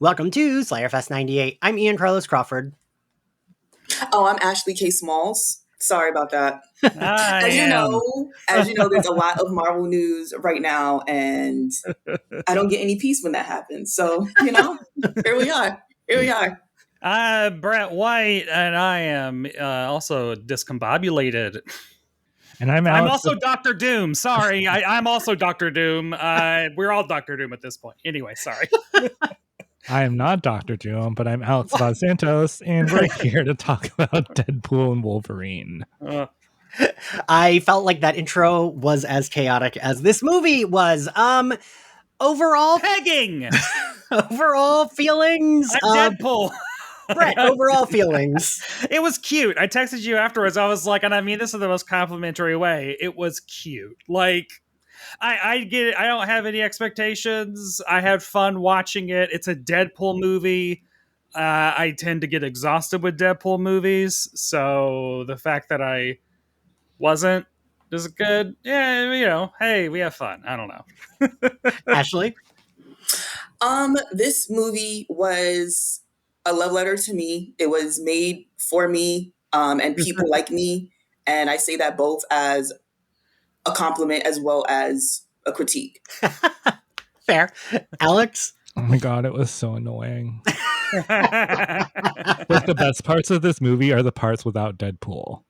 Welcome to Slayerfest 98. I'm Ian Carlos Crawford. Oh, I'm Ashley K. Smalls. Sorry about that. I As you am. know, there's a lot of Marvel news right now, and I don't get any peace when that happens. So, here we are. Here we are. Brett White, and I am also discombobulated. And I'm I'm Alex. also Doctor Doom. Sorry, I'm also Doctor Doom. We're all Doctor Doom at this point. Anyway, sorry. I am not Dr. Doom, but I'm Alex Abad-Santos, and we're here to talk about Deadpool and Wolverine. I felt like that intro was as chaotic as this movie was. Overall Pegging. overall feelings. I'm Deadpool. Brett, overall feelings. It was cute. I texted you afterwards. I was like, and I mean this in the most complimentary way. It was cute. Like, I get it. I don't have any expectations. I had fun watching it. It's a Deadpool movie. I tend to get exhausted with Deadpool movies. So the fact that I wasn't is good. Yeah, hey, we have fun. I don't know. Ashley? This movie was a love letter to me. It was made for me, and people like me. And I say that both as a compliment as well as a critique. Fair. Alex? Oh my god, it was so annoying. Like, the best parts of this movie are the parts without Deadpool.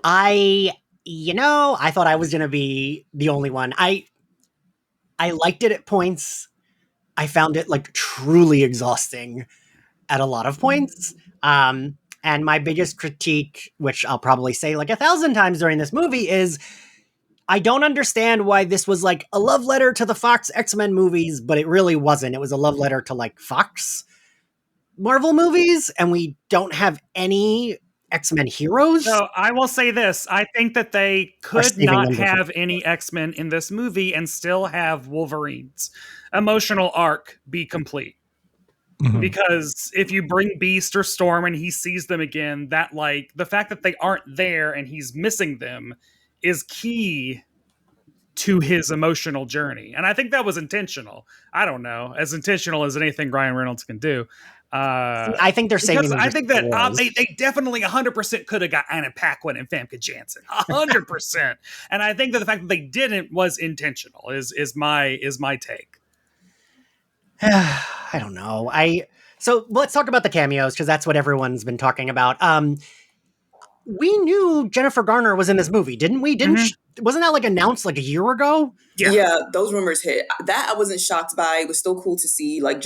I thought I was going to be the only one. I liked it at points. I found it like truly exhausting at a lot of points. And my biggest critique, which I'll probably say like 1,000 times during this movie, is I don't understand why this was like a love letter to the Fox X-Men movies, but it really wasn't. It was a love letter to like Fox Marvel movies, and we don't have any X-Men heroes. So I will say this. I think that they could not have any X-Men in this movie and still have Wolverine's emotional arc be complete. Mm-hmm. Because if you bring Beast or Storm and he sees them again, that like the fact that they aren't there and he's missing them is key to his emotional journey. And I think that was intentional. I don't know, as intentional as anything Ryan Reynolds can do. I think they're saving. I think that they definitely 100% could have got Anna Paquin and Famke Janssen, 100%. And I think that the fact that they didn't was intentional. Is my take. I don't know. So let's talk about the cameos because that's what everyone's been talking about. We knew Jennifer Garner was in this movie, didn't we? Wasn't that like announced like a year ago? Yeah, those rumors hit. That I wasn't shocked by. It was still cool to see. Like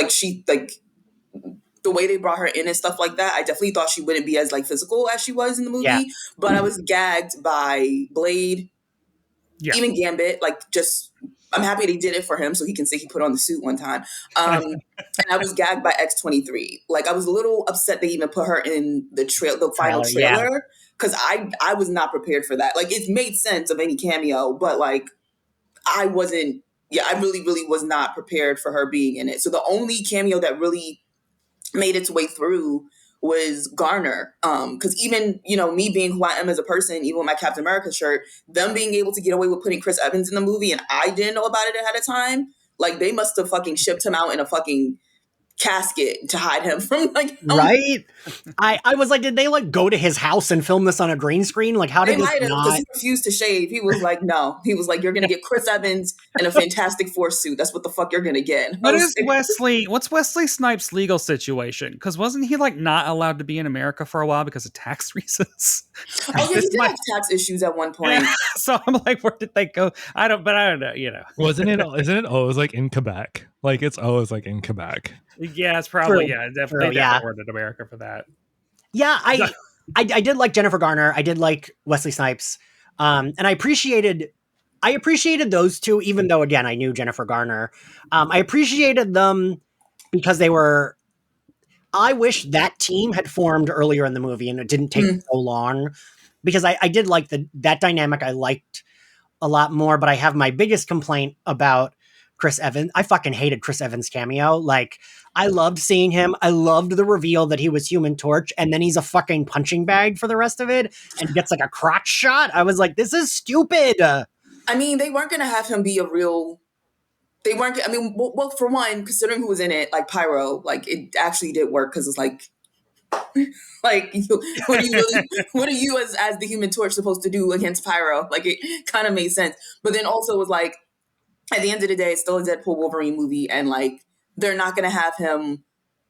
she the way they brought her in and stuff like that. I definitely thought she wouldn't be as like physical as she was in the movie, but I was gagged by Blade, even Gambit. Like, just I'm happy they did it for him so he can say he put on the suit one time. And I was gagged by X-23. Like, I was a little upset they even put her in the final trailer because I was not prepared for that. Like, it made sense of any cameo, but like I wasn't. Yeah, I really, really was not prepared for her being in it. So the only cameo that really made its way through was Garner. Because even, me being who I am as a person, even with my Captain America shirt, them being able to get away with putting Chris Evans in the movie and I didn't know about it ahead of time, like they must have fucking shipped him out in a fucking casket to hide him from like right. I was like, did they like go to his house and film this on a green screen? Like, how did they might have, because he refused to shave. He was like, no. He was like, you're gonna get Chris Evans in a Fantastic Four suit. That's what the fuck you're gonna get. What's Wesley Snipes' legal situation? Because wasn't he like not allowed to be in America for a while because of tax reasons? Oh yeah, he did have tax issues at one point. So I'm like, where did they go? I don't know. Isn't it always like in Quebec? Like it's always like in Quebec. Yeah, it's probably definitely deported America for that. Yeah, I did like Jennifer Garner. I did like Wesley Snipes, and I appreciated those two. Even though again, I knew Jennifer Garner. I appreciated them because they were. I wish that team had formed earlier in the movie, and it didn't take so long. Because I did like that dynamic. I liked a lot more, but I have my biggest complaint about Chris Evans. I fucking hated Chris Evans' cameo. Like, I loved seeing him. I loved the reveal that he was Human Torch, and then he's a fucking punching bag for the rest of it and gets like a crotch shot. I was like, this is stupid. I mean, they weren't going to have him be a real They weren't. I mean, well, for one, considering who was in it, like Pyro, like it actually did work because it's like what are you as the Human Torch supposed to do against Pyro? Like it kind of made sense. But then also was like, at the end of the day, it's still a Deadpool Wolverine movie, and like they're not gonna have him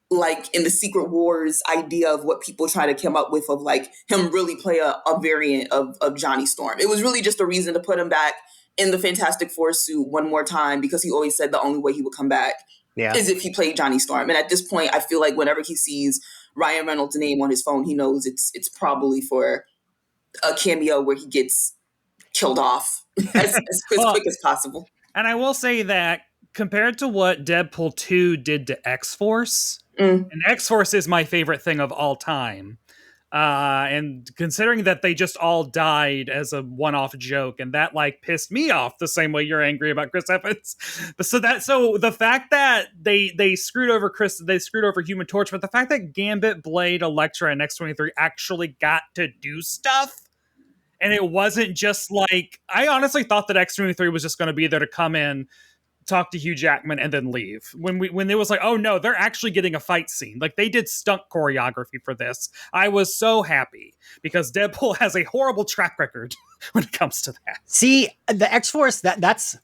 like in the Secret Wars idea of what people try to come up with of like him really play a variant of Johnny Storm. It was really just a reason to put him back in the Fantastic Four suit one more time, because he always said the only way he would come back is if he played Johnny Storm. And at this point, I feel like whenever he sees Ryan Reynolds' name on his phone, he knows it's probably for a cameo where he gets killed off as quick as possible. And I will say that compared to what Deadpool 2 did to X-Force, and X-Force is my favorite thing of all time. And considering that they just all died as a one-off joke, and that like pissed me off the same way you're angry about Chris Evans. So the fact that they screwed over Human Torch, but the fact that Gambit, Blade, Elektra, and X-23 actually got to do stuff, and it wasn't just like, I honestly thought that X-23 was just going to be there to come in, talk to Hugh Jackman, and then leave. When it was like, oh no, they're actually getting a fight scene. Like they did stunt choreography for this. I was so happy because Deadpool has a horrible track record when it comes to that. See, the X-Force, that's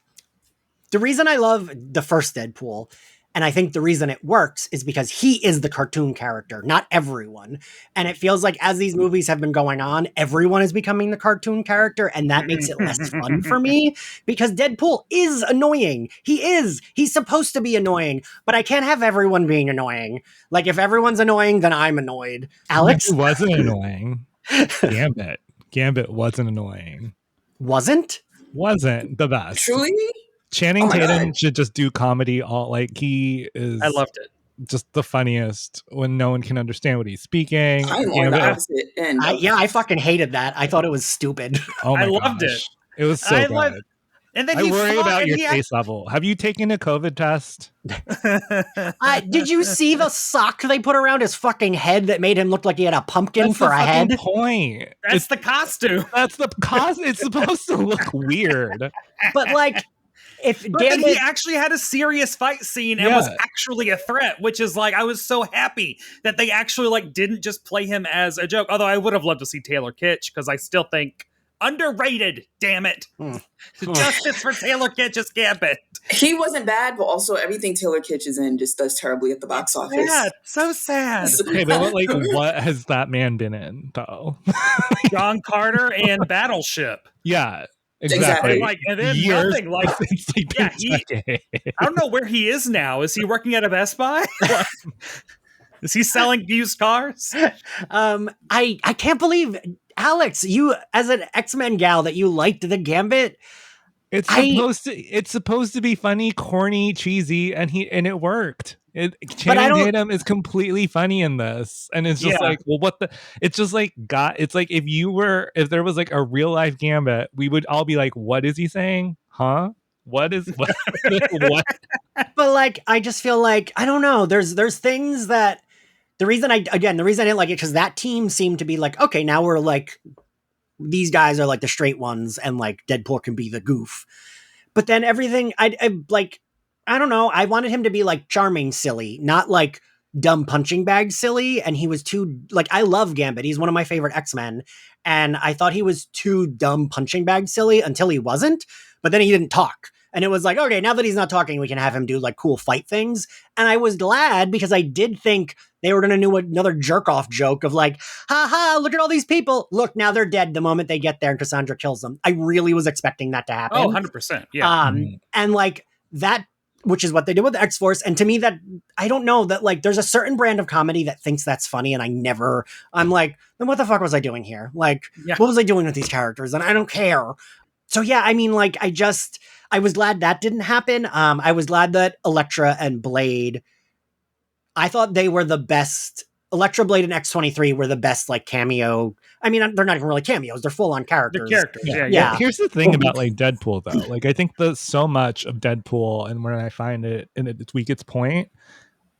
the reason I love the first Deadpool. And I think the reason it works is because he is the cartoon character, not everyone. And it feels like as these movies have been going on, everyone is becoming the cartoon character. And that makes it less fun for me because Deadpool is annoying. He's supposed to be annoying, but I can't have everyone being annoying. Like if everyone's annoying, then I'm annoyed. Alex? It wasn't annoying. Gambit wasn't annoying. Wasn't the best. Truly? Channing Tatum should just do comedy all like he is. I loved it. Just the funniest when no one can understand what he's speaking. I'm on the opposite end. I fucking hated that. I thought it was stupid. Oh my I loved gosh. it. It was so good. And then I worry about your face level. Have you taken a COVID test? Did you see the sock they put around his fucking head that made him look like he had a pumpkin for a head? Point. That's the costume. That's the costume. It's supposed to look weird. But like, then he actually had a serious fight scene and was actually a threat, which is like, I was so happy that they actually like didn't just play him as a joke. Although I would have loved to see Taylor Kitsch, because I still think underrated, damn it. Justice for Taylor Kitsch's Gambit. He wasn't bad, but also everything Taylor Kitsch is in just does terribly at the box office. Sad. So sad. Okay, but what has that man been in though? John Carter and Battleship. Yeah. Exactly. Like, and then nothing. Like, I don't know where he is now. Is he working at a Best Buy? Is he selling used cars? I can't believe, Alex, you as an X-Men gal that you liked the Gambit. It's supposed to be funny, corny, cheesy, and it worked. Channing Tatum is completely funny in this, and it's just like, well, what the? It's just like it's like if there was like a real life Gambit, we would all be like, what is he saying? Huh? What? What? But like, I just feel like I don't know. There's things that the reason I didn't like it because that team seemed to be like, okay, now we're like, these guys are like the straight ones, and like Deadpool can be the goof. But then everything I like. I don't know. I wanted him to be like charming, silly, not like dumb punching bag silly. And he was too like, I love Gambit. He's one of my favorite X-Men. And I thought he was too dumb punching bag silly until he wasn't, but then he didn't talk. And it was like, okay, now that he's not talking, we can have him do like cool fight things. And I was glad because I did think they were going to do another jerk off joke of like, ha ha, look at all these people. Look, now they're dead the moment they get there and Cassandra kills them. I really was expecting that to happen. Oh, 100%. Yeah. And like that, which is what they did with the X-Force. And to me, that I don't know that like there's a certain brand of comedy that thinks that's funny. And I'm like, then what the fuck was I doing here? Like, what was I doing with these characters? And I don't care. So yeah, I mean, like, I was glad that didn't happen. I was glad that Elektra and Blade, I thought they were the best. Elektra, Blade, and X-23 were the best like cameo. I mean, they're not even really cameos. They're full on characters. They're characters. Yeah. Here's the thing about like Deadpool though. Like I think so much of Deadpool, and when I find it and its weakest point,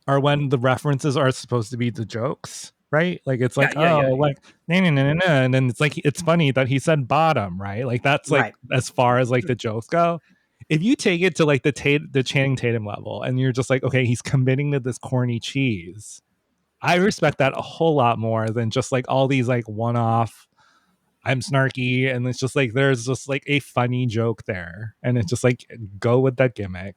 are when the references are supposed to be the jokes, right? Like it's like, like nah, and then it's like it's funny that he said bottom, right? Like that's like as far as like the jokes go. if you take it to like the Channing Tatum level, and you're just like, okay, he's committing to this corny cheese. I respect that a whole lot more than just like all these like one-off. I'm snarky, and it's just like there's just like a funny joke there, and it's just like go with that gimmick.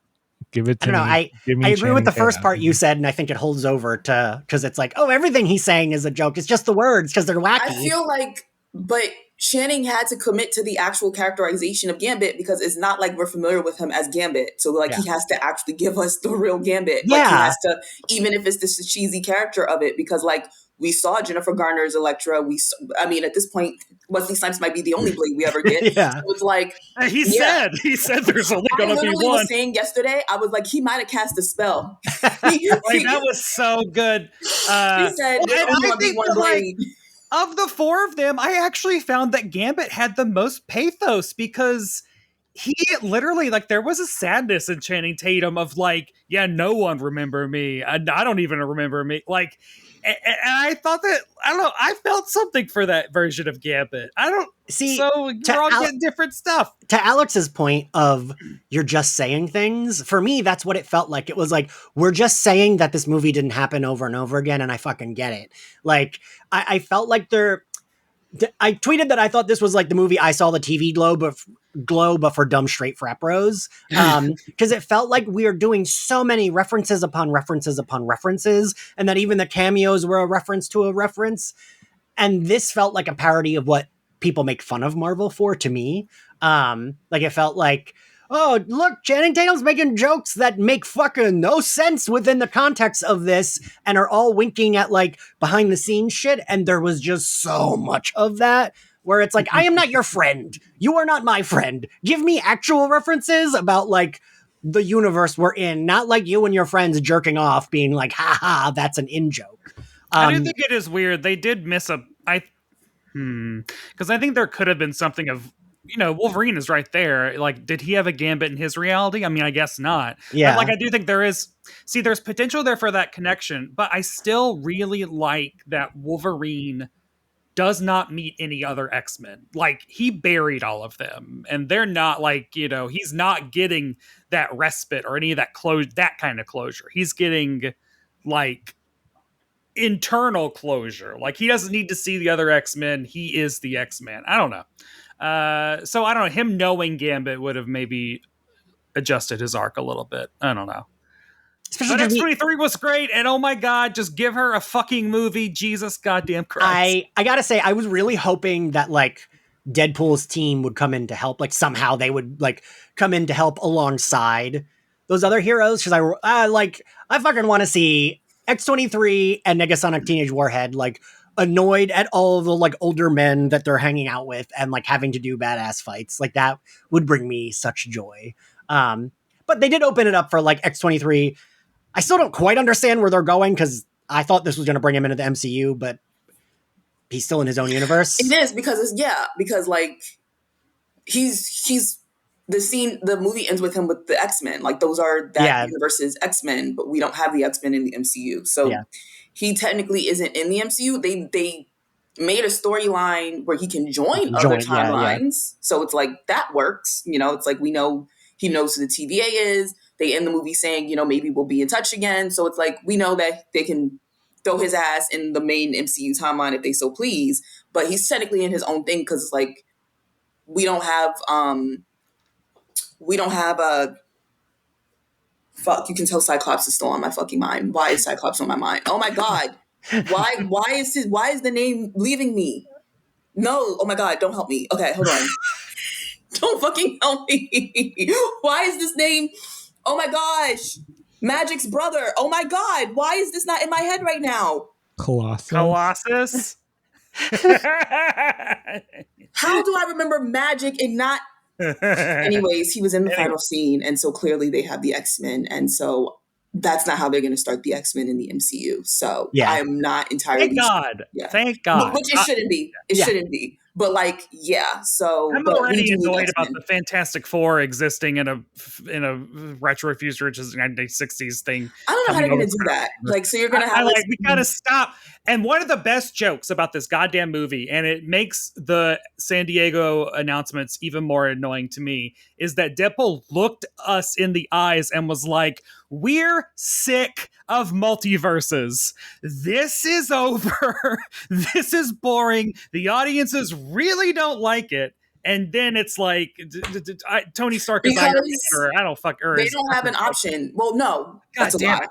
Give it to me. I agree with the first part you said, and I think it holds over to because it's like, oh, everything he's saying is a joke. It's just the words because they're wacky. I feel like, but Channing had to commit to the actual characterization of Gambit because it's not like we're familiar with him as Gambit. So like he has to actually give us the real Gambit. Yeah. Like he has to, even if it's this cheesy character of it, because like we saw Jennifer Garner's Elektra. I mean, at this point, Wesley Snipes might be the only Blade we ever get. Yeah. So it's like he said there's only going to be one. I was saying yesterday, I was like, he might have cast a spell. Like, that was so good. He said, I think one Blade. Of the four of them, I actually found that Gambit had the most pathos because he literally, like, there was a sadness in Channing Tatum of like, yeah, no one remember me. I don't even remember me. Like, and I thought that, I don't know, I felt something for that version of Gambit. I don't see. So we're all getting different stuff. To Alex's point of you're just saying things, for me, that's what it felt like. It was like, we're just saying that this movie didn't happen over and over again, and I fucking get it. Like, I felt like I tweeted that I thought this was like the movie I Saw the TV Globe, but for dumb straight frat bros. Because it felt like we were doing so many references upon references upon references, and that even the cameos were a reference to a reference. And this felt like a parody of what people make fun of Marvel for, to me. Like it felt like, oh, look, Channing Tatum's making jokes that make fucking no sense within the context of this and are all winking at like behind the scenes shit. And there was just so much of that where it's like, I am not your friend. You are not my friend. Give me actual references about like the universe we're in, not like you and your friends jerking off being like, ha ha, that's an in-joke. I do think it is weird. They did miss because I think there could have been something of, Wolverine is right there. Like, did he have a Gambit in his reality? I mean, I guess not. Yeah. But, like, I do think there's potential there for that connection, but I still really like that Wolverine does not meet any other X-Men. Like, he buried all of them, and they're not like, he's not getting that respite or any of that kind of closure. He's getting, like, internal closure. Like, he doesn't need to see the other X-Men. He is the X-Man. I don't know. So I don't know. Him knowing Gambit would have maybe adjusted his arc a little bit. I don't know. Especially but X-23 was great, and oh my god, just give her a fucking movie. Jesus goddamn Christ. I gotta say, I was really hoping that like Deadpool's team would come in to help. Like somehow they would like come in to help alongside those other heroes. Because I fucking want to see X-23 and Negasonic Teenage Warhead like annoyed at all of the like older men that they're hanging out with and like having to do badass fights. Like that would bring me such joy. But they did open it up for like X-23. I still don't quite understand where they're going because I thought this was going to bring him into the MCU, but he's still in his own universe. It is because like he's the movie ends with him with the X-Men. Like those are that universe's X-Men, but we don't have the X-Men in the MCU. So he technically isn't in the MCU. They made a storyline where he can join other timelines. So it's like that works. It's like we know he knows who the TVA is. They end the movie saying, maybe we'll be in touch again. So it's like we know that they can throw his ass in the main MCU timeline if they so please. But he's technically in his own thing because it's like we don't have a fuck. You can tell Cyclops is still on my fucking mind. Why is Cyclops on my mind? Oh my god. Why is the name leaving me? No. Oh my god. Don't help me. Okay, hold on. Don't fucking help me. Why is this name? Oh my gosh. Magic's brother. Oh my god. Why is this not in my head right now? Colossus? How do I remember Magic and not... Anyways, he was in the final scene, and so clearly they have the X-Men, and so that's not how they're going to start the X-Men in the MCU. So I am not entirely... Thank God. Thank God. Which it shouldn't be. It shouldn't be. But like, yeah. So I'm already annoyed about the Fantastic Four existing in a retro futuristic 1960s thing. I don't know how they're going to do that. Like, so you're going to have we got to stop. And one of the best jokes about this goddamn movie, and it makes the San Diego announcements even more annoying to me, is that Deadpool looked us in the eyes and was like, "We're sick of multiverses. This is over. This is boring. The audiences really don't like it." And then it's like Tony Stark is Iron Man, or I don't fuck. Or they don't have an option. Well, no, that's a lie.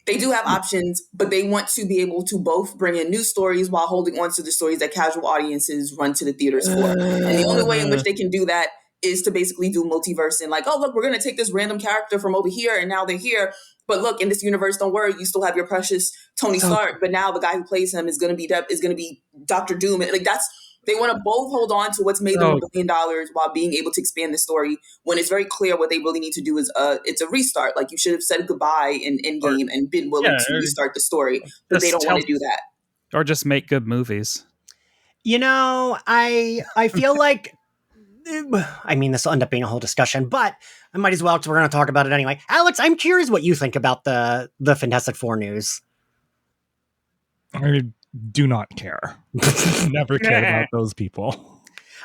They do have options, but they want to be able to both bring in new stories while holding on to the stories that casual audiences run to the theaters for. And the only way in which they can do that is to basically do multiverse and like, oh, look, we're going to take this random character from over here and now they're here. But look, in this universe, don't worry, you still have your precious Tony Stark. But now the guy who plays him is going to be Dr. Doom. And like they want to both hold on to what's made them $1 billion while being able to expand the story when it's very clear what they really need to do is it's a restart. Like you should have said goodbye in Endgame and been willing to restart the story, but they don't want to do that. Or just make good movies. You know, I feel like, I mean, this will end up being a whole discussion, but I might as well because we're going to talk about it anyway. Alex, I'm curious what you think about the Fantastic Four news. I do not care. Never cared about those people.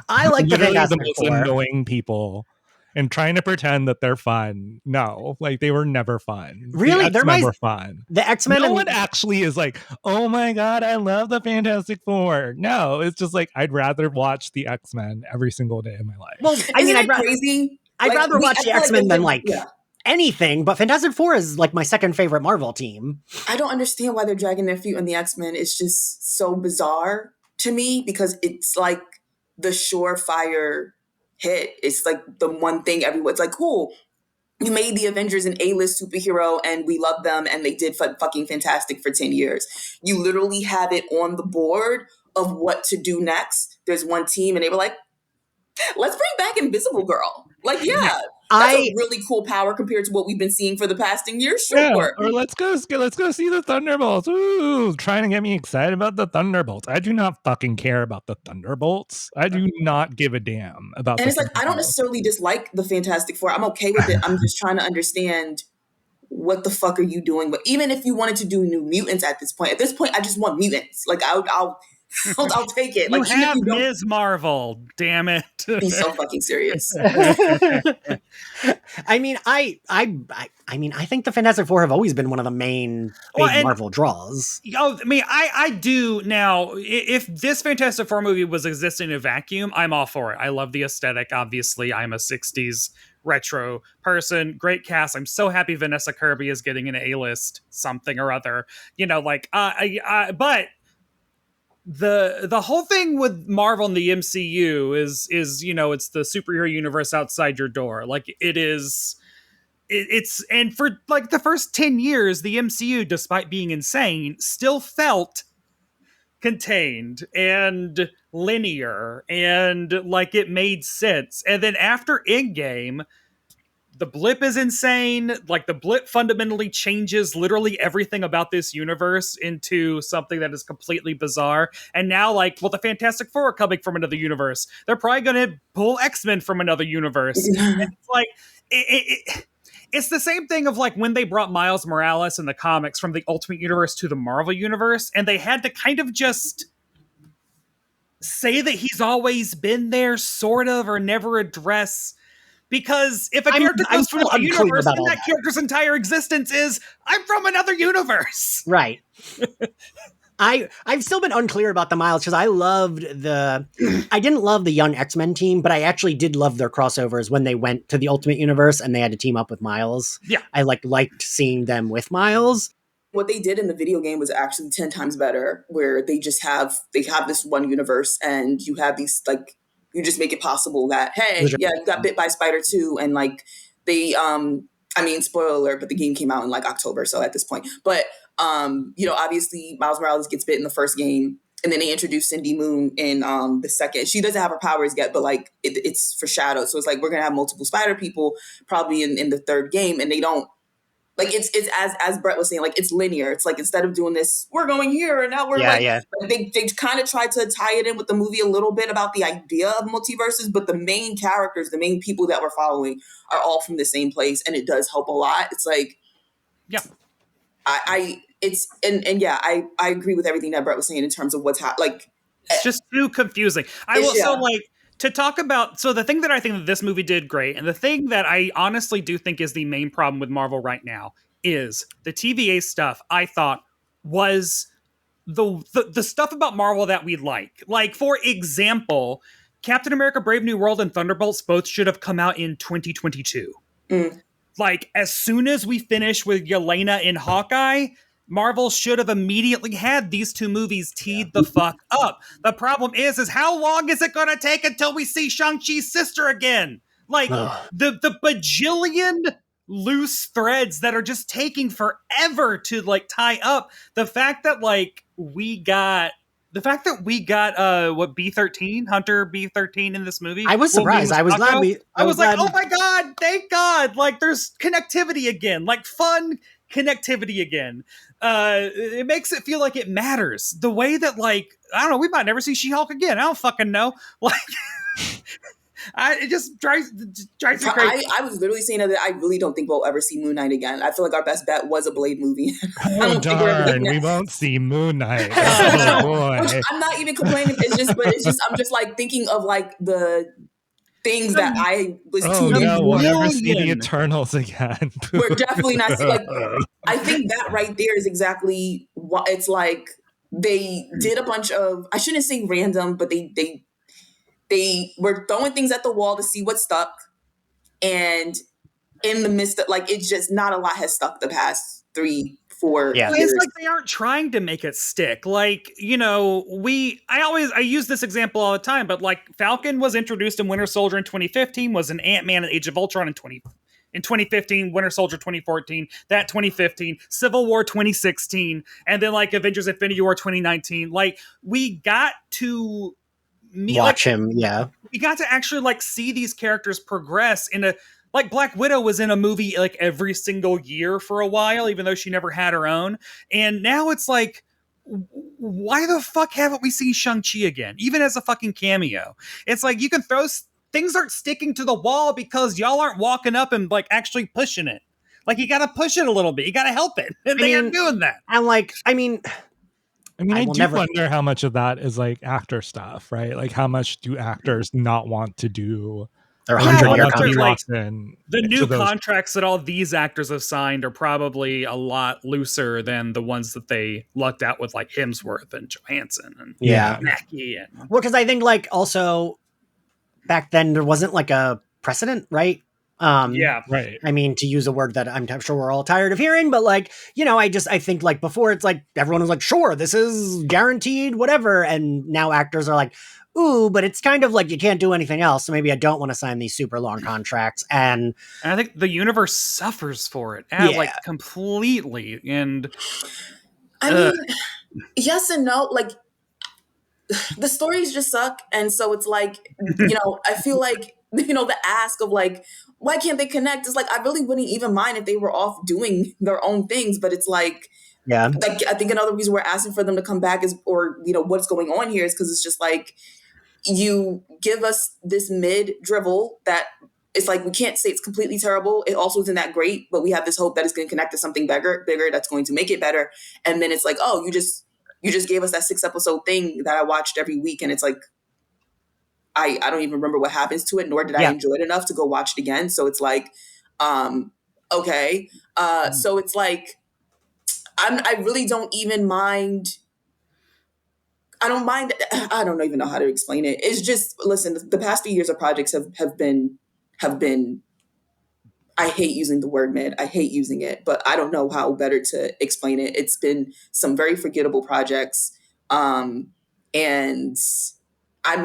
I like the Fantastic most Four. Annoying people and trying to pretend that they're fun. No, like they were never fun. Really? The X-Men were fun. The X-Men. No one actually is like, oh my God, I love the Fantastic Four. No, it's just like, I'd rather watch the X-Men every single day of my life. Well, I mean, crazy. I'd rather watch the X-Men than anything, but Fantastic Four is like my second favorite Marvel team. I don't understand why they're dragging their feet on the X-Men. It's just so bizarre to me because it's like the surefire hit. It's like the one thing everyone's like, cool, you made the Avengers an A-list superhero and we love them and they did fucking fantastic for 10 years. You literally have it on the board of what to do next. There's one team and they were like, let's bring back Invisible Girl. Like, yeah. That's a really cool power compared to what we've been seeing for the past 10 years. Sure. Yeah, or let's go see the Thunderbolts. Ooh, trying to get me excited about the Thunderbolts. I do not fucking care about the Thunderbolts. I do not give a damn about. And it's like I don't necessarily dislike the Fantastic Four. I'm okay with it. I'm just trying to understand what the fuck are you doing. But even if you wanted to do New Mutants at this point, I just want mutants. Like I'll take it. You have Ms. Marvel, damn it. Be so fucking serious. I mean, I think the Fantastic Four have always been one of the main big Marvel draws. I mean, I do now. If this Fantastic Four movie was existing in a vacuum, I'm all for it. I love the aesthetic. Obviously, I'm a 60s retro person. Great cast. I'm so happy Vanessa Kirby is getting an A-list something or other. You know, like, but the whole thing with Marvel and the MCU is you know, it's the superhero universe outside your door. Like it's and for like the first 10 years, the MCU, despite being insane, still felt contained and linear and like it made sense. And then after Endgame, the blip is insane. Like the blip fundamentally changes literally everything about this universe into something that is completely bizarre. And now like, well, the Fantastic Four are coming from another universe. They're probably going to pull X-Men from another universe. It's like, it's the same thing of like when they brought Miles Morales in the comics from the Ultimate Universe to the Marvel Universe, and they had to kind of just say that he's always been there, sort of, or never address. Because if a character goes from a universe, then that character's entire existence is, I'm from another universe. Right. I've still been unclear about the Miles because I didn't love the Young X-Men team, but I actually did love their crossovers when they went to the Ultimate Universe and they had to team up with Miles. Yeah. I liked seeing them with Miles. What they did in the video game was actually 10 times better, where they have this one universe and you have these like, you just make it possible that, hey, yeah, you got bit by a spider too. And like they, I mean, spoiler alert, but the game came out in like October. So at this point, but you know, obviously Miles Morales gets bit in the first game and then they introduced Cindy Moon in the second. She doesn't have her powers yet, but like it's foreshadowed. So it's like, we're going to have multiple spider people probably in the third game. And they don't Like it's as Brett was saying, like it's linear. It's like instead of doing this, we're going here and now we're like they kind of tried to tie it in with the movie a little bit about the idea of multiverses, but the main characters, the main people that we're following are all from the same place, and it does help a lot. It's like, yeah, I agree with everything that Brett was saying in terms of what's like. It's just too confusing. I will so like to talk about. So the thing that I think that this movie did great, and the thing that I honestly do think is the main problem with Marvel right now is the TVA stuff. I thought was the stuff about Marvel that we like. Like for example, Captain America: Brave New World and Thunderbolts both should have come out in 2022. Like as soon as we finish with Yelena in Hawkeye, Marvel should have immediately had these two movies teed the fuck up. The problem is how long is it going to take until we see Shang-Chi's sister again? Like the bajillion loose threads that are just taking forever to like tie up. The fact that we got what B-13 Hunter B-13 in this movie. I was surprised. I was glad I was like, oh my god, thank God! Like there's connectivity again, like fun connectivity again. It makes it feel like it matters. The way that like I don't know, we might never see She-Hulk again. I don't fucking know. Like. It just drives me crazy. I was literally saying that I really don't think we'll ever see Moon Knight again. I feel like our best bet was a Blade movie. Oh darn, we won't see Moon Knight. Oh boy. Which I'm not even complaining. I'm just like thinking of like the things that I was tuning in. We'll never see the Eternals again. We're definitely not like. I think that right there is exactly what it's like. They did a bunch of, I shouldn't say random, but they were throwing things at the wall to see what stuck. And in the midst of like, it's just not a lot has stuck the past 3-4 years. It's like they aren't trying to make it stick. Like, you know, I use this example all the time, but like Falcon was introduced in Winter Soldier in 2015, was an Ant-Man and Age of Ultron in 2015, Winter Soldier 2014, that 2015, Civil War 2016, and then like Avengers Infinity War 2019. Like we got to watch him, we got to actually like see these characters progress in a like Black Widow was in a movie like every single year for a while, even though she never had her own. And now it's like, why the fuck haven't we seen Shang-Chi again, even as a fucking cameo? It's like you can throw things aren't sticking to the wall because y'all aren't walking up and like actually pushing it. Like you got to push it a little bit. You got to help it, and they aren't doing that. And like, I do wonder how much of that is like actor stuff, right? Like how much do actors not want to do their 100-year contracts? The new contracts that all these actors have signed are probably a lot looser than the ones that they lucked out with, like Hemsworth and Johansson and Mackie. Well, because I think like also back then there wasn't like a precedent, right? Right. I mean, to use a word that I'm sure we're all tired of hearing, but like, you know, I think like before it's like everyone was like, sure, this is guaranteed, whatever. And now actors are like, ooh, but it's kind of like you can't do anything else. So maybe I don't want to sign these super long contracts. And I think the universe suffers for it like completely. And I mean, yes and no, like the stories just suck. And so it's like, you know, I feel like, you know, the ask of like, why can't they connect? It's like, I really wouldn't even mind if they were off doing their own things, but it's like, like I think another reason we're asking for them to come back is, or, you know, what's going on here is because it's just like, you give us this mid drivel that it's like, we can't say it's completely terrible. It also isn't that great, but we have this hope that it's going to connect to something bigger that's going to make it better. And then it's like, oh, you just gave us that 6-episode thing that I watched every week. And it's like, I don't even remember what happens to it, nor did I enjoy it enough to go watch it again. So it's like, okay. So it's like, I really don't even mind. I don't even know how to explain it. It's just, listen, the past few years of projects have been, I hate using the word mid. I hate using it, but I don't know how better to explain it. It's been some very forgettable projects. And I'm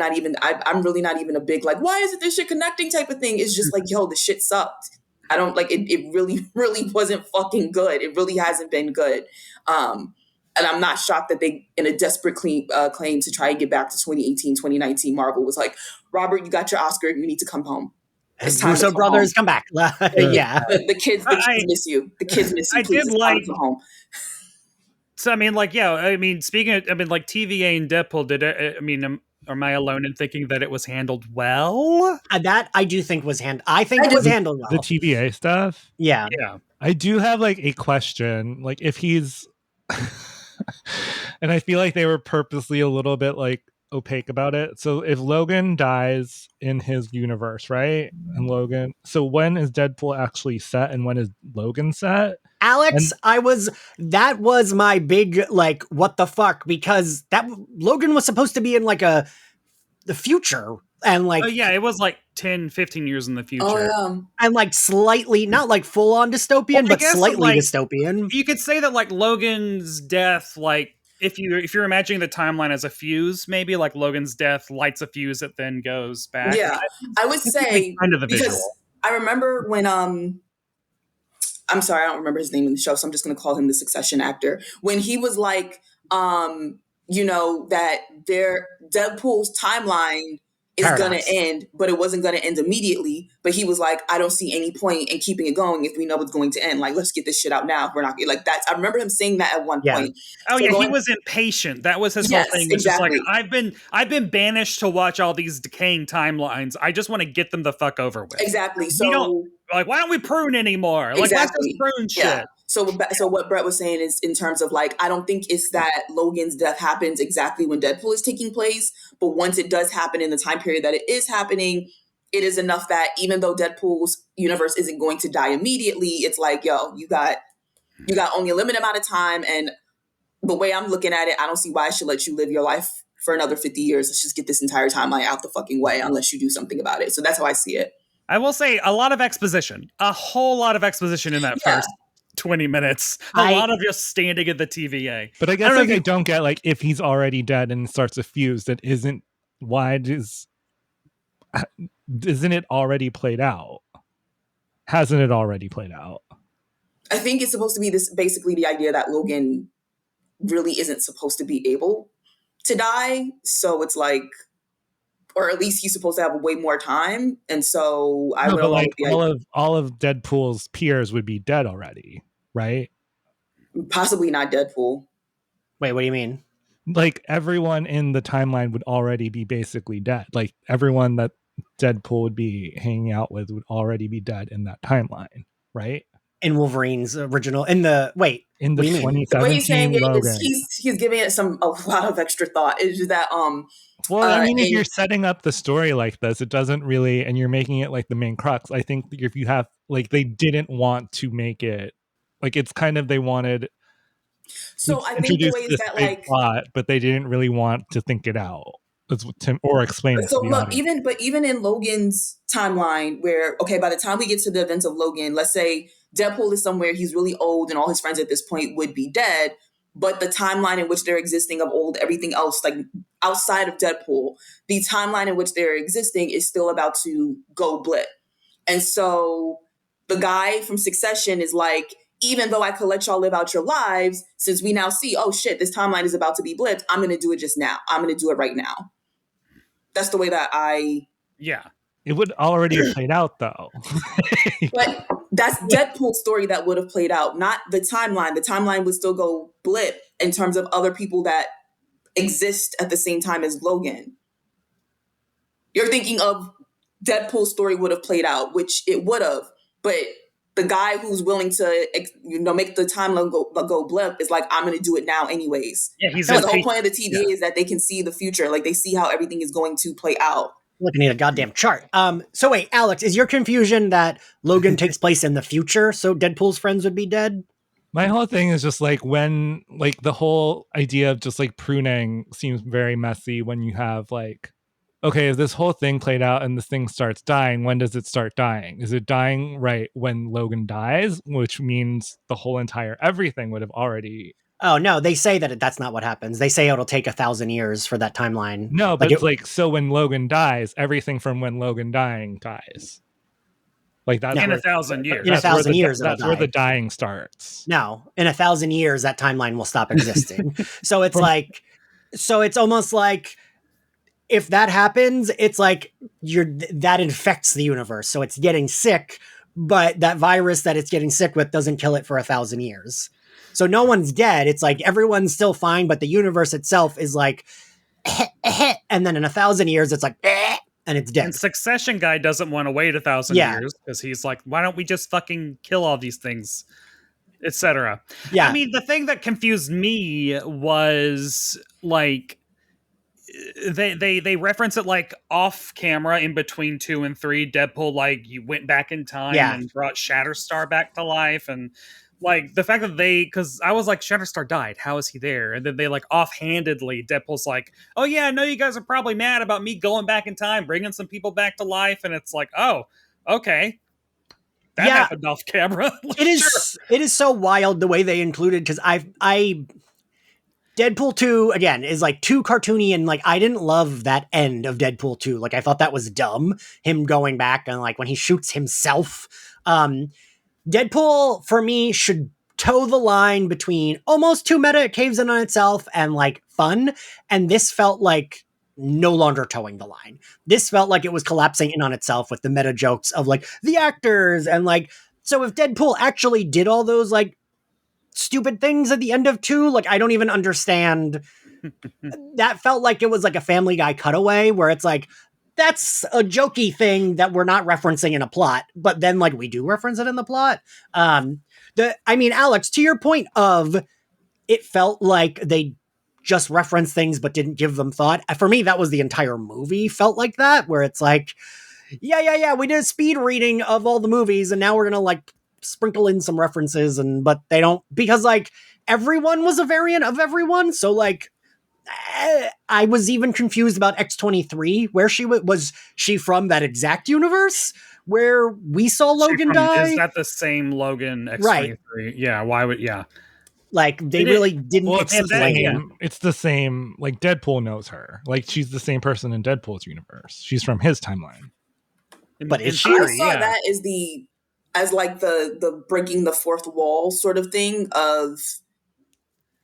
really not even a big, like, why isn't this shit connecting type of thing? It's just like, yo, the shit sucked. I don't like it. It really, really wasn't fucking good. It really hasn't been good. And I'm not shocked that they, in a desperate claim to try and get back to 2018, 2019, Marvel was like, Robert, you got your Oscar. You need to come home. Russo brothers, come back. Yeah. The kids miss you. The kids miss you. I Please, did like home. So I mean, speaking of, like TVA and Deadpool, am I alone in thinking that it was handled well? That I do think was handled. I think it was handled well. The TVA stuff. Yeah. I do have like a question, like if he's, and I feel like they were purposely a little bit like opaque about it. So if Logan dies in his universe, right? And Logan, so when is Deadpool actually set and when is Logan set? Alex, that was my big, like, what the fuck? Because that Logan was supposed to be in like the future and like, it was like 10, 15 years in the future. And like slightly, not like full on dystopian, but slightly dystopian. You could say that like Logan's death, like if you're imagining the timeline as a fuse, maybe like Logan's death lights a fuse that then goes back. Yeah, I would say kind of the visual. I remember when I'm sorry, I don't remember his name in the show, so I'm just going to call him the Succession actor. When he was like, that Deadpool's timeline is going to end, but it wasn't going to end immediately. But he was like, I don't see any point in keeping it going if we know it's going to end. Like, let's get this shit out now. We're not like that. I remember him saying that at one point. Oh, so he was impatient. That was his whole thing. It's exactly. Just like, I've been banished to watch all these decaying timelines. I just want to get them the fuck over with. Exactly. So like, why don't we prune anymore? Like, let's just prune shit. Yeah. So what Brett was saying is in terms of like, I don't think it's that Logan's death happens exactly when Deadpool is taking place, but once it does happen in the time period that it is happening, it is enough that even though Deadpool's universe isn't going to die immediately, it's like, yo, you got only a limited amount of time. And the way I'm looking at it, I don't see why I should let you live your life for another 50 years. Let's just get this entire timeline out the fucking way unless you do something about it. So that's how I see it. I will say a lot of exposition, a whole lot of exposition in that first 20 minutes. A lot of just standing at the TVA. But I guess I don't get like if he's already dead and starts a fuse that isn't isn't it already played out? Hasn't it already played out? I think it's supposed to be this basically the idea that Logan really isn't supposed to be able to die. So it's like, or at least he's supposed to have way more time. And so I would like all of Deadpool's peers would be dead already, right? Possibly not Deadpool. Wait, what do you mean? Like everyone in the timeline would already be basically dead. Like everyone that Deadpool would be hanging out with would already be dead in that timeline, right? In Wolverine's original, in the 2017 the way he's saying Logan. He's giving it a lot of extra thought. It's just that well, I mean, if you're setting up the story like this, it doesn't really, and you're making it like the main crux. I think if you have like, they didn't want to make it like it's kind of they wanted. So I think the way is that like plot, but they didn't really want to think it out or explain it. So look, even in Logan's timeline, where by the time we get to the events of Logan, let's say Deadpool is somewhere he's really old, and all his friends at this point would be dead. But the timeline in which they're existing of old, everything else, like outside of Deadpool, the timeline in which they're existing is still about to go blip. And so the guy from Succession is like, even though I could let y'all live out your lives, since we now see, oh shit, this timeline is about to be blipped, I'm going to do it just now. I'm going to do it right now. That's the way that it would already have played out though. But that's Deadpool's story that would have played out, not the timeline. The timeline would still go blip in terms of other people that exist at the same time as Logan. You're thinking of Deadpool's story would have played out, which it would have, but the guy who's willing to, make the timeline go blip is like, I'm going to do it now anyways. Yeah, he's the whole point of the TVA is that they can see the future. Like they see how everything is going to play out. Looking at a goddamn chart. So wait, Alex, is your confusion that Logan takes place in the future, so Deadpool's friends would be dead? My whole thing is just like when, like the whole idea of just like pruning seems very messy when you have like, okay, if this whole thing played out and this thing starts dying, when does it start dying? Is it dying right when Logan dies, which means the whole entire everything would have already... Oh, no, they say that that's not what happens. They say it'll take 1,000 years for that timeline. No, but it's so when Logan dies, everything from when Logan dying dies. Like that's in 1,000 years. In 1,000 years, that's where the dying starts. No, in 1,000 years, that timeline will stop existing. So it's like, so it's almost like if that happens, it's like that infects the universe. So it's getting sick, but that virus that it's getting sick with doesn't kill it for 1,000 years. So no one's dead. It's like everyone's still fine, but the universe itself is like, and then in 1,000 years, it's like, and it's dead. And Succession guy doesn't want to wait 1,000 years because he's like, why don't we just fucking kill all these things, etc. Yeah. I mean, the thing that confused me was like, they reference it like off camera in between 2 and 3. Deadpool, like, you went back in time and brought Shatterstar back to life, and like the fact that because I was like, Shatterstar died, how is he there? And then they like offhandedly, Deadpool's like, oh yeah, I know you guys are probably mad about me going back in time, bringing some people back to life, and it's like, oh, okay, that happened off camera. Like, it is so wild the way they included, because I Deadpool 2, again, is like too cartoony, and like I didn't love that end of Deadpool 2. Like I thought that was dumb, him going back and like when he shoots himself. Deadpool, for me, should toe the line between almost too meta, it caves in on itself, and like fun, and this felt like no longer towing the line. This felt like it was collapsing in on itself with the meta jokes of like the actors, and like, so if Deadpool actually did all those like stupid things at the end of 2, like I don't even understand. That felt like it was like a Family Guy cutaway where it's like, that's a jokey thing that we're not referencing in a plot, but then like we do reference it in the plot. I mean, Alex, to your point of it felt like they just referenced things but didn't give them thought. For me, that was the entire movie felt like that, where it's like, yeah, we did a speed reading of all the movies and now we're gonna like sprinkle in some references, but they don't, because like everyone was a variant of everyone. So like I was even confused about X-23, where she was she from that exact universe where we saw Logan die? Is that the same Logan X-23? Right. Yeah, why would like they really didn't explain. It's the same, like Deadpool knows her. Like she's the same person in Deadpool's universe. She's from his timeline. But is she? I saw that as like the breaking the fourth wall sort of thing of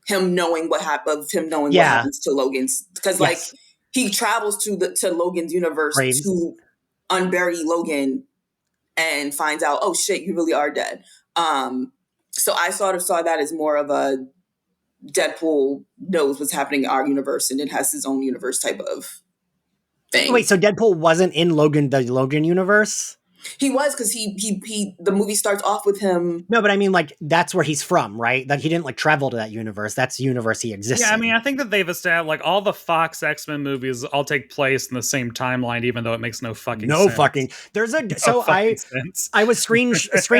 him knowing what happened, what happens to Logan's, because like he travels to Logan's universe to unbury Logan and finds out, oh shit, you really are dead. So I sort of saw that as more of a Deadpool knows what's happening in our universe and it has his own universe type of thing. Wait, so Deadpool wasn't in the Logan universe? He was, because he the movie starts off with him. No, but I mean, like, that's where he's from, right? That he didn't like travel to that universe. That's the universe he exists in. I mean, I think that they've established like all the Fox X-Men movies all take place in the same timeline, even though it makes no fucking sense. There's I was screen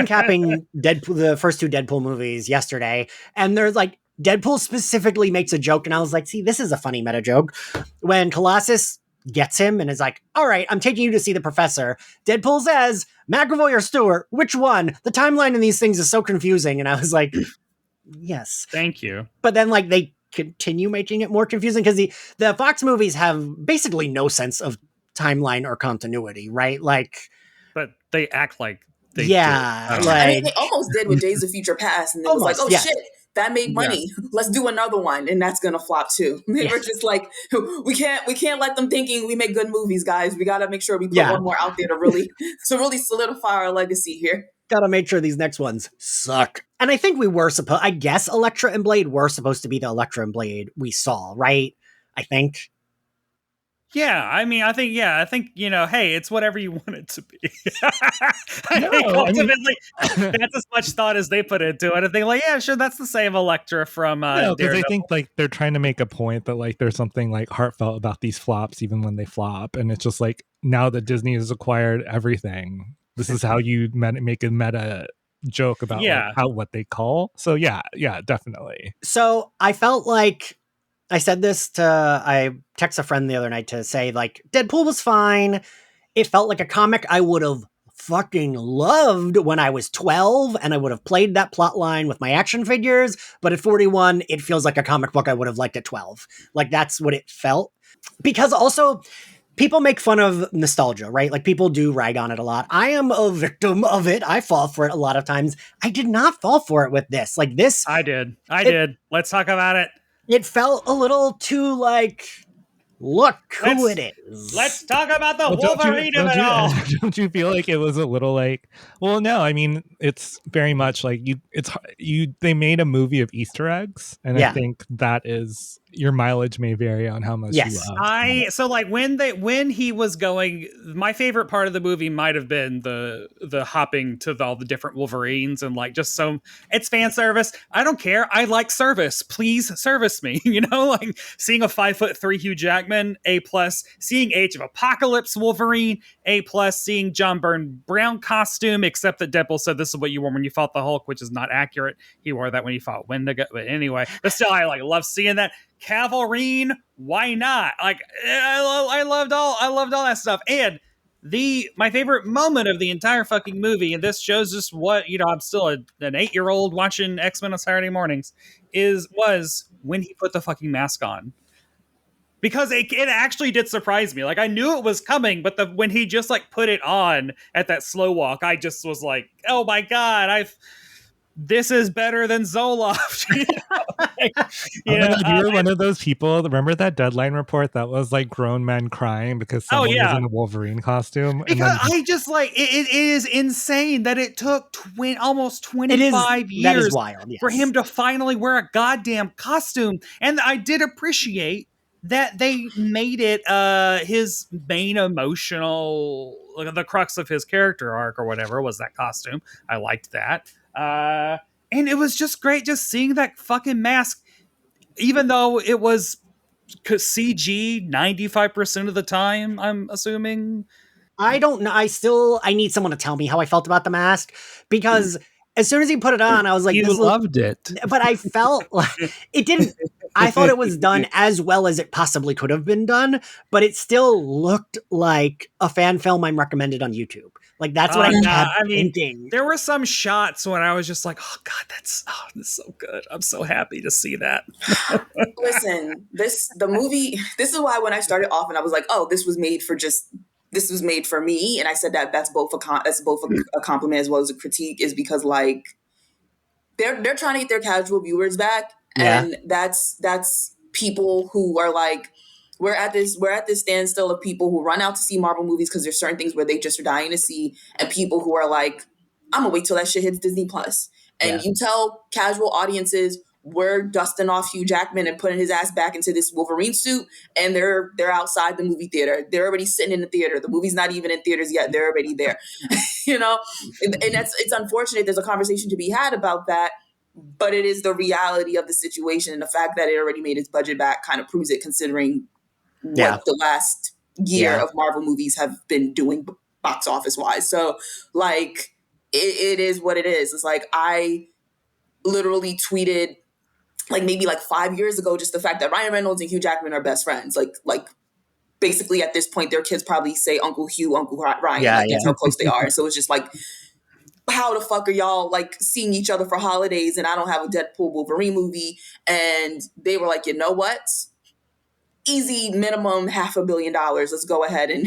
capping Deadpool, the first 2 Deadpool movies yesterday, and there's like Deadpool specifically makes a joke, and I was like, see, this is a funny meta joke. When Colossus gets him and is like, all right, I'm taking you to see the professor, Deadpool says, McAvoy or Stewart, which one? The timeline in these things is so confusing. And I was like, yes. Thank you. But then like they continue making it more confusing because the Fox movies have basically no sense of timeline or continuity, right? Like, but they act like they do. Like, I mean, they almost did with Days of Future Past, and it was like, oh shit, that made money. Yeah. Let's do another one, and that's gonna flop too. They were just like, we can't let them thinking we make good movies, guys. We gotta make sure we put one more out there to really solidify our legacy here. Gotta make sure these next ones suck. And I think we were I guess Elektra and Blade were supposed to be the Elektra and Blade we saw, right? I think. Yeah, I mean, I think, hey, it's whatever you want it to be. Ultimately, that's as much thought as they put into it. And they're like, yeah, sure, that's the same Elektra from because I think like they're trying to make a point that like there's something like heartfelt about these flops, even when they flop. And it's just like, now that Disney has acquired everything, this is how you make a meta joke about like, what they call. So yeah, definitely. So I felt like, I said this I texted a friend the other night to say, like, Deadpool was fine. It felt like a comic I would have fucking loved when I was 12, and I would have played that plot line with my action figures. But at 41, it feels like a comic book I would have liked at 12. Like, that's what it felt. Because also, people make fun of nostalgia, right? Like, people do rag on it a lot. I am a victim of it. I fall for it a lot of times. I did not fall for it with this. Like, this... I did. Let's talk about it. It felt a little too, like, look who it is. Let's talk about the Wolverine of it all. Don't you feel like it was a little like, well, no, I mean, it's very much like they made a movie of Easter eggs. And I think that is, your mileage may vary on how much you love. So like when he was going, my favorite part of the movie might have been the hopping to all the different Wolverines and like just it's fan service. I don't care. I like service. Please service me. You know, like seeing a 5'3" Hugh Jackman, A+, seeing Age of Apocalypse Wolverine, A+, seeing John Byrne Brown costume, except that Deadpool said this is what you wore when you fought the Hulk, which is not accurate. He wore that when he fought Wendigo. But anyway, but still, I like love seeing that. Cavalrine, why not? Like I loved all that stuff. And my favorite moment of the entire fucking movie, and this shows just what, you know, I'm still an 8-year-old watching X-Men on Saturday mornings, was when he put the fucking mask on. Because it actually did surprise me. Like I knew it was coming, but when he just like put it on at that slow walk, I just was like, oh my God, this is better than Zoloft. You were one of those people. Remember that Deadline report that was like grown men crying because someone was in a Wolverine costume? Because I just like it is insane that it took almost 25 years that is wild, for him to finally wear a goddamn costume. And I did appreciate that they made it his main emotional, the crux of his character arc or whatever was that costume. I liked that. And it was just great just seeing that fucking mask, even though it was CG 95% of the time, I'm assuming. I don't know. I need someone to tell me how I felt about the mask, because as soon as he put it on, I was like, you loved it. But I felt like it didn't. I thought it was done as well as it possibly could have been done, but it still looked like a fan film I'm recommended on YouTube. Like that's what I kept thinking. There were some shots when I was just like, oh God, this is so good. I'm so happy to see that. Listen, the movie, this is why when I started off and I was like, oh, this was made for me. And I said that's both a compliment as well as a critique, is because like they're trying to get their casual viewers back. Yeah. And that's people who are like, we're at this standstill of people who run out to see Marvel movies because there's certain things where they just are dying to see, and people who are like, I'm gonna wait till that shit hits Disney Plus. And you tell casual audiences we're dusting off Hugh Jackman and putting his ass back into this Wolverine suit, and they're outside the movie theater. They're already sitting in the theater. The movie's not even in theaters yet. They're already there. You know, and it's unfortunate. There's a conversation to be had about that. But it is the reality of the situation, and the fact that it already made its budget back kind of proves it, considering what the last year of Marvel movies have been doing box office wise. So like it is what it is. It's like I literally tweeted like maybe like 5 years ago just the fact that Ryan Reynolds and Hugh Jackman are best friends. Like basically at this point their kids probably say Uncle Hugh, Uncle Ryan. That's how close they are. So it's just like, how the fuck are y'all like seeing each other for holidays and I don't have a Deadpool Wolverine movie? And they were like, you know what? Easy minimum $500 million. Let's go ahead and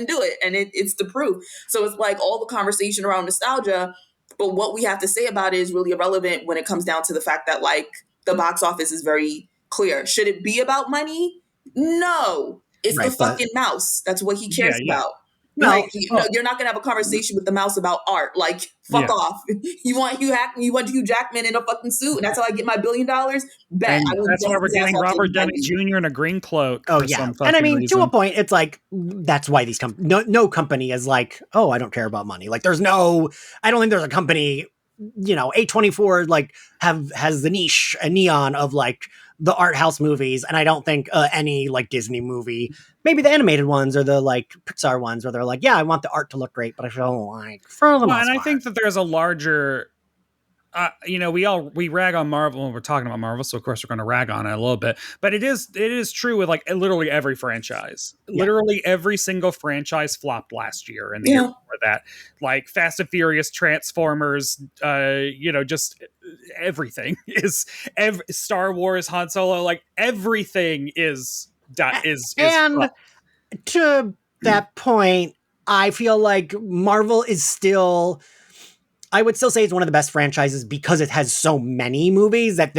do it. And it's the proof. So it's like all the conversation around nostalgia, but what we have to say about it is really irrelevant when it comes down to the fact that like the box office is very clear. Should it be about money? No, it's the fucking mouse. That's what he cares about. No, like, you're not gonna have a conversation with the mouse about art. Like, fuck off. You want Hugh Jackman in a fucking suit, and that's how I get my $1 billion. Bet. That's why we're getting Robert Downey Jr. in a green cloak. Oh yeah, and I mean reason. To a point, it's like that's why these no company is like, oh, I don't care about money. Like, I don't think there's a company, A24 like has the niche and neon of like the art house movies, and I don't think any like Disney movie, maybe the animated ones or the like Pixar ones, where they're like, yeah, I want the art to look great, but I don't like for the most part. I think that there's a larger, we rag on Marvel when we're talking about Marvel, so of course we're going to rag on it a little bit, but it is true with like literally every franchise. Literally every single franchise flopped last year and the year before that. Like Fast and Furious, Transformers, just everything is Star Wars, Han Solo, like everything is and to that point, I feel like Marvel is still, I would still say it's one of the best franchises because it has so many movies that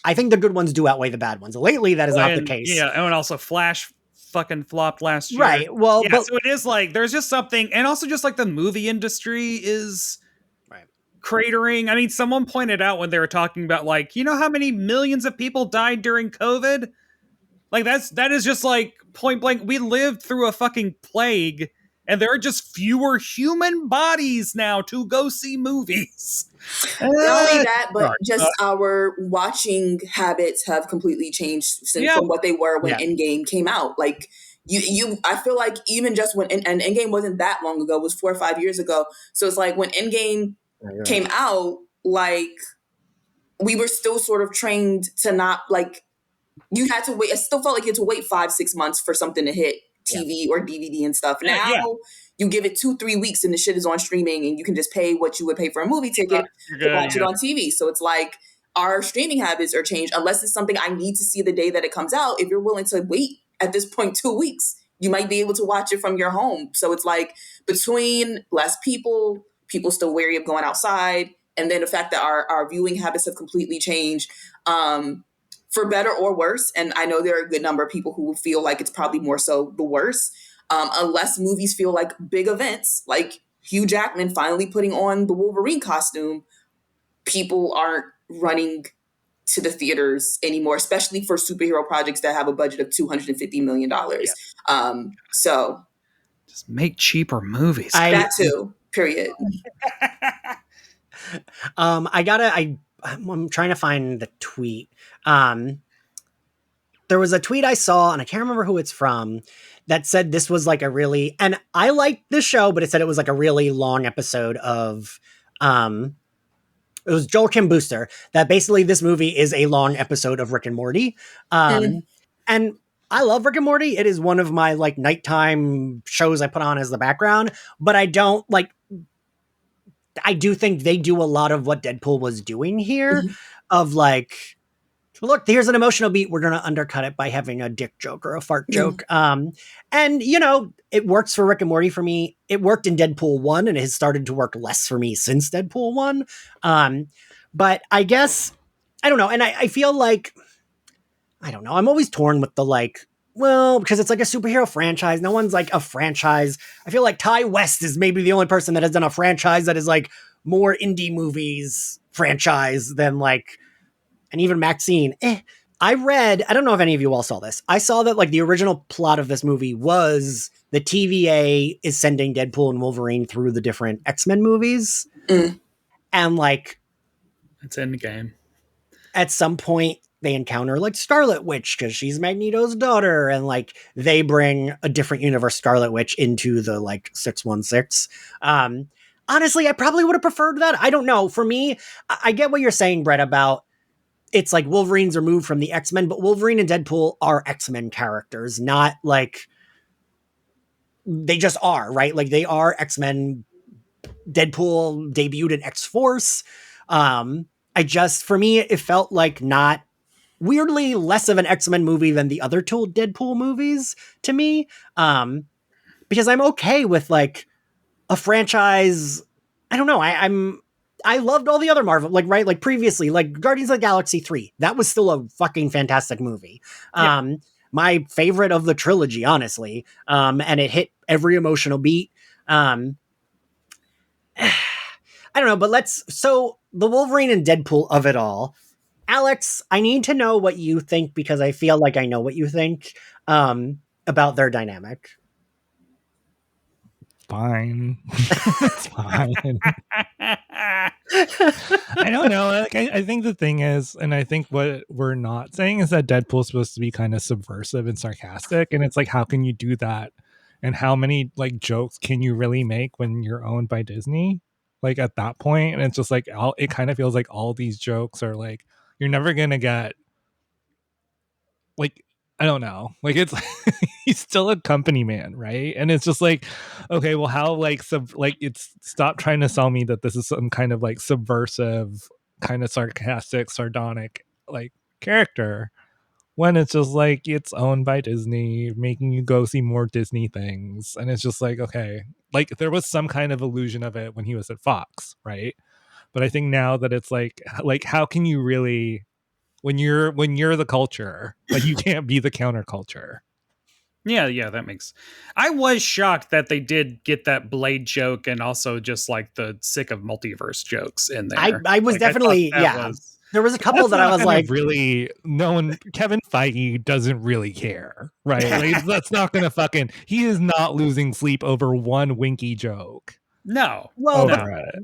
I think the good ones do outweigh the bad ones. Lately, that is not the case. Yeah, and also Flash fucking flopped last year. Right. Well, yeah, so it is like there's just something, and also just like the movie industry is cratering. I mean, someone pointed out when they were talking about like, you know how many millions of people died during COVID? Like that is just like point blank. We lived through a fucking plague, and there are just fewer human bodies now to go see movies. Not only that, but just our watching habits have completely changed from what they were when Endgame came out. Like I feel like even just when and Endgame wasn't that long ago, it was 4 or 5 years ago. So it's like when Endgame came out, like we were still sort of trained to not like. You had to wait. I still felt like you had to wait 5-6 months for something to hit TV or DVD and stuff. Now you give it 2-3 weeks and the shit is on streaming and you can just pay what you would pay for a movie ticket to watch it on TV. So it's like our streaming habits are changed unless it's something I need to see the day that it comes out. If you're willing to wait at this point 2 weeks, you might be able to watch it from your home. So it's like between less people still wary of going outside, and then the fact that our viewing habits have completely changed. For better or worse, and I know there are a good number of people who feel like it's probably more so the worst, unless movies feel like big events, like Hugh Jackman finally putting on the Wolverine costume, people aren't running to the theaters anymore, especially for superhero projects that have a budget of $250 million. So just make cheaper movies. That too, period. I'm trying to find the tweet. There was a tweet I saw, and I can't remember who it's from, that said this was like a really, and I liked this show, but it said it was like a really long episode of, it was Joel Kim Booster, that basically this movie is a long episode of Rick and Morty. And I love Rick and Morty. It is one of my like nighttime shows I put on as the background, but I don't like, I do think they do a lot of what Deadpool was doing here of like, look, here's an emotional beat. We're going to undercut it by having a dick joke or a fart joke. And you know, it works for Rick and Morty for me. It worked in Deadpool 1 and it has started to work less for me since Deadpool 1. But I guess, I don't know. And I feel like, I don't know. I'm always torn with the like, well, because it's like a superhero franchise. No one's like a franchise. I feel like Ty West is maybe the only person that has done a franchise that is like more indie movies franchise than like, and even Maxine. I read, I don't know if any of you all saw this. I saw that like the original plot of this movie was the TVA is sending Deadpool and Wolverine through the different X-Men movies. And like, it's in the game. At some point, they encounter like Scarlet Witch because she's Magneto's daughter, and like they bring a different universe Scarlet Witch into the like 616. Honestly, I probably would have preferred that. I don't know. For me, I get what you're saying, Brett, about it's like Wolverine's removed from the X-Men, but Wolverine and Deadpool are X-Men characters, not like they just are, right? Like they are X-Men. Deadpool debuted in X-Force. For me, it felt like not weirdly less of an X-Men movie than the other two Deadpool movies to me. Because I'm okay with like a franchise. I don't know. I loved all the other Marvel, like, right. Like previously, like Guardians of the Galaxy 3, that was still a fucking fantastic movie. My favorite of the trilogy, honestly. And it hit every emotional beat. I don't know, but so the Wolverine and Deadpool of it all. Alex, I need to know what you think because I feel like I know what you think about their dynamic. Fine. It's fine. I don't know. Like, I think the thing is, and I think what we're not saying is that Deadpool's supposed to be kind of subversive and sarcastic. And it's like, how can you do that? And how many like jokes can you really make when you're owned by Disney? Like at that point, and it's just like it kind of feels like all these jokes are like you're never gonna get like I don't know, like it's he's still a company man, right? And it's just like, okay, well, how like it's stop trying to sell me that this is some kind of like subversive, kind of sarcastic, sardonic like character. When it's just like it's owned by Disney, making you go see more Disney things. And it's just like, okay, like there was some kind of illusion of it when he was at Fox, right? But I think now that it's like how can you really when you're the culture, like you can't be the counterculture. Yeah, that makes. I was shocked that they did get that Blade joke and also just like the sick of multiverse jokes in there. I was definitely there was a couple that I was like, really, no one, Kevin Feige doesn't really care, right? Like, that's not going to fucking, he is not losing sleep over one winky joke. No. Well,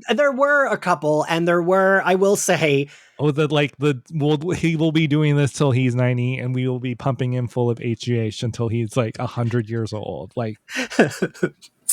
there were a couple, and there were, I will say, he will be doing this till he's 90, and we will be pumping him full of HGH until he's like 100 years old. Like, was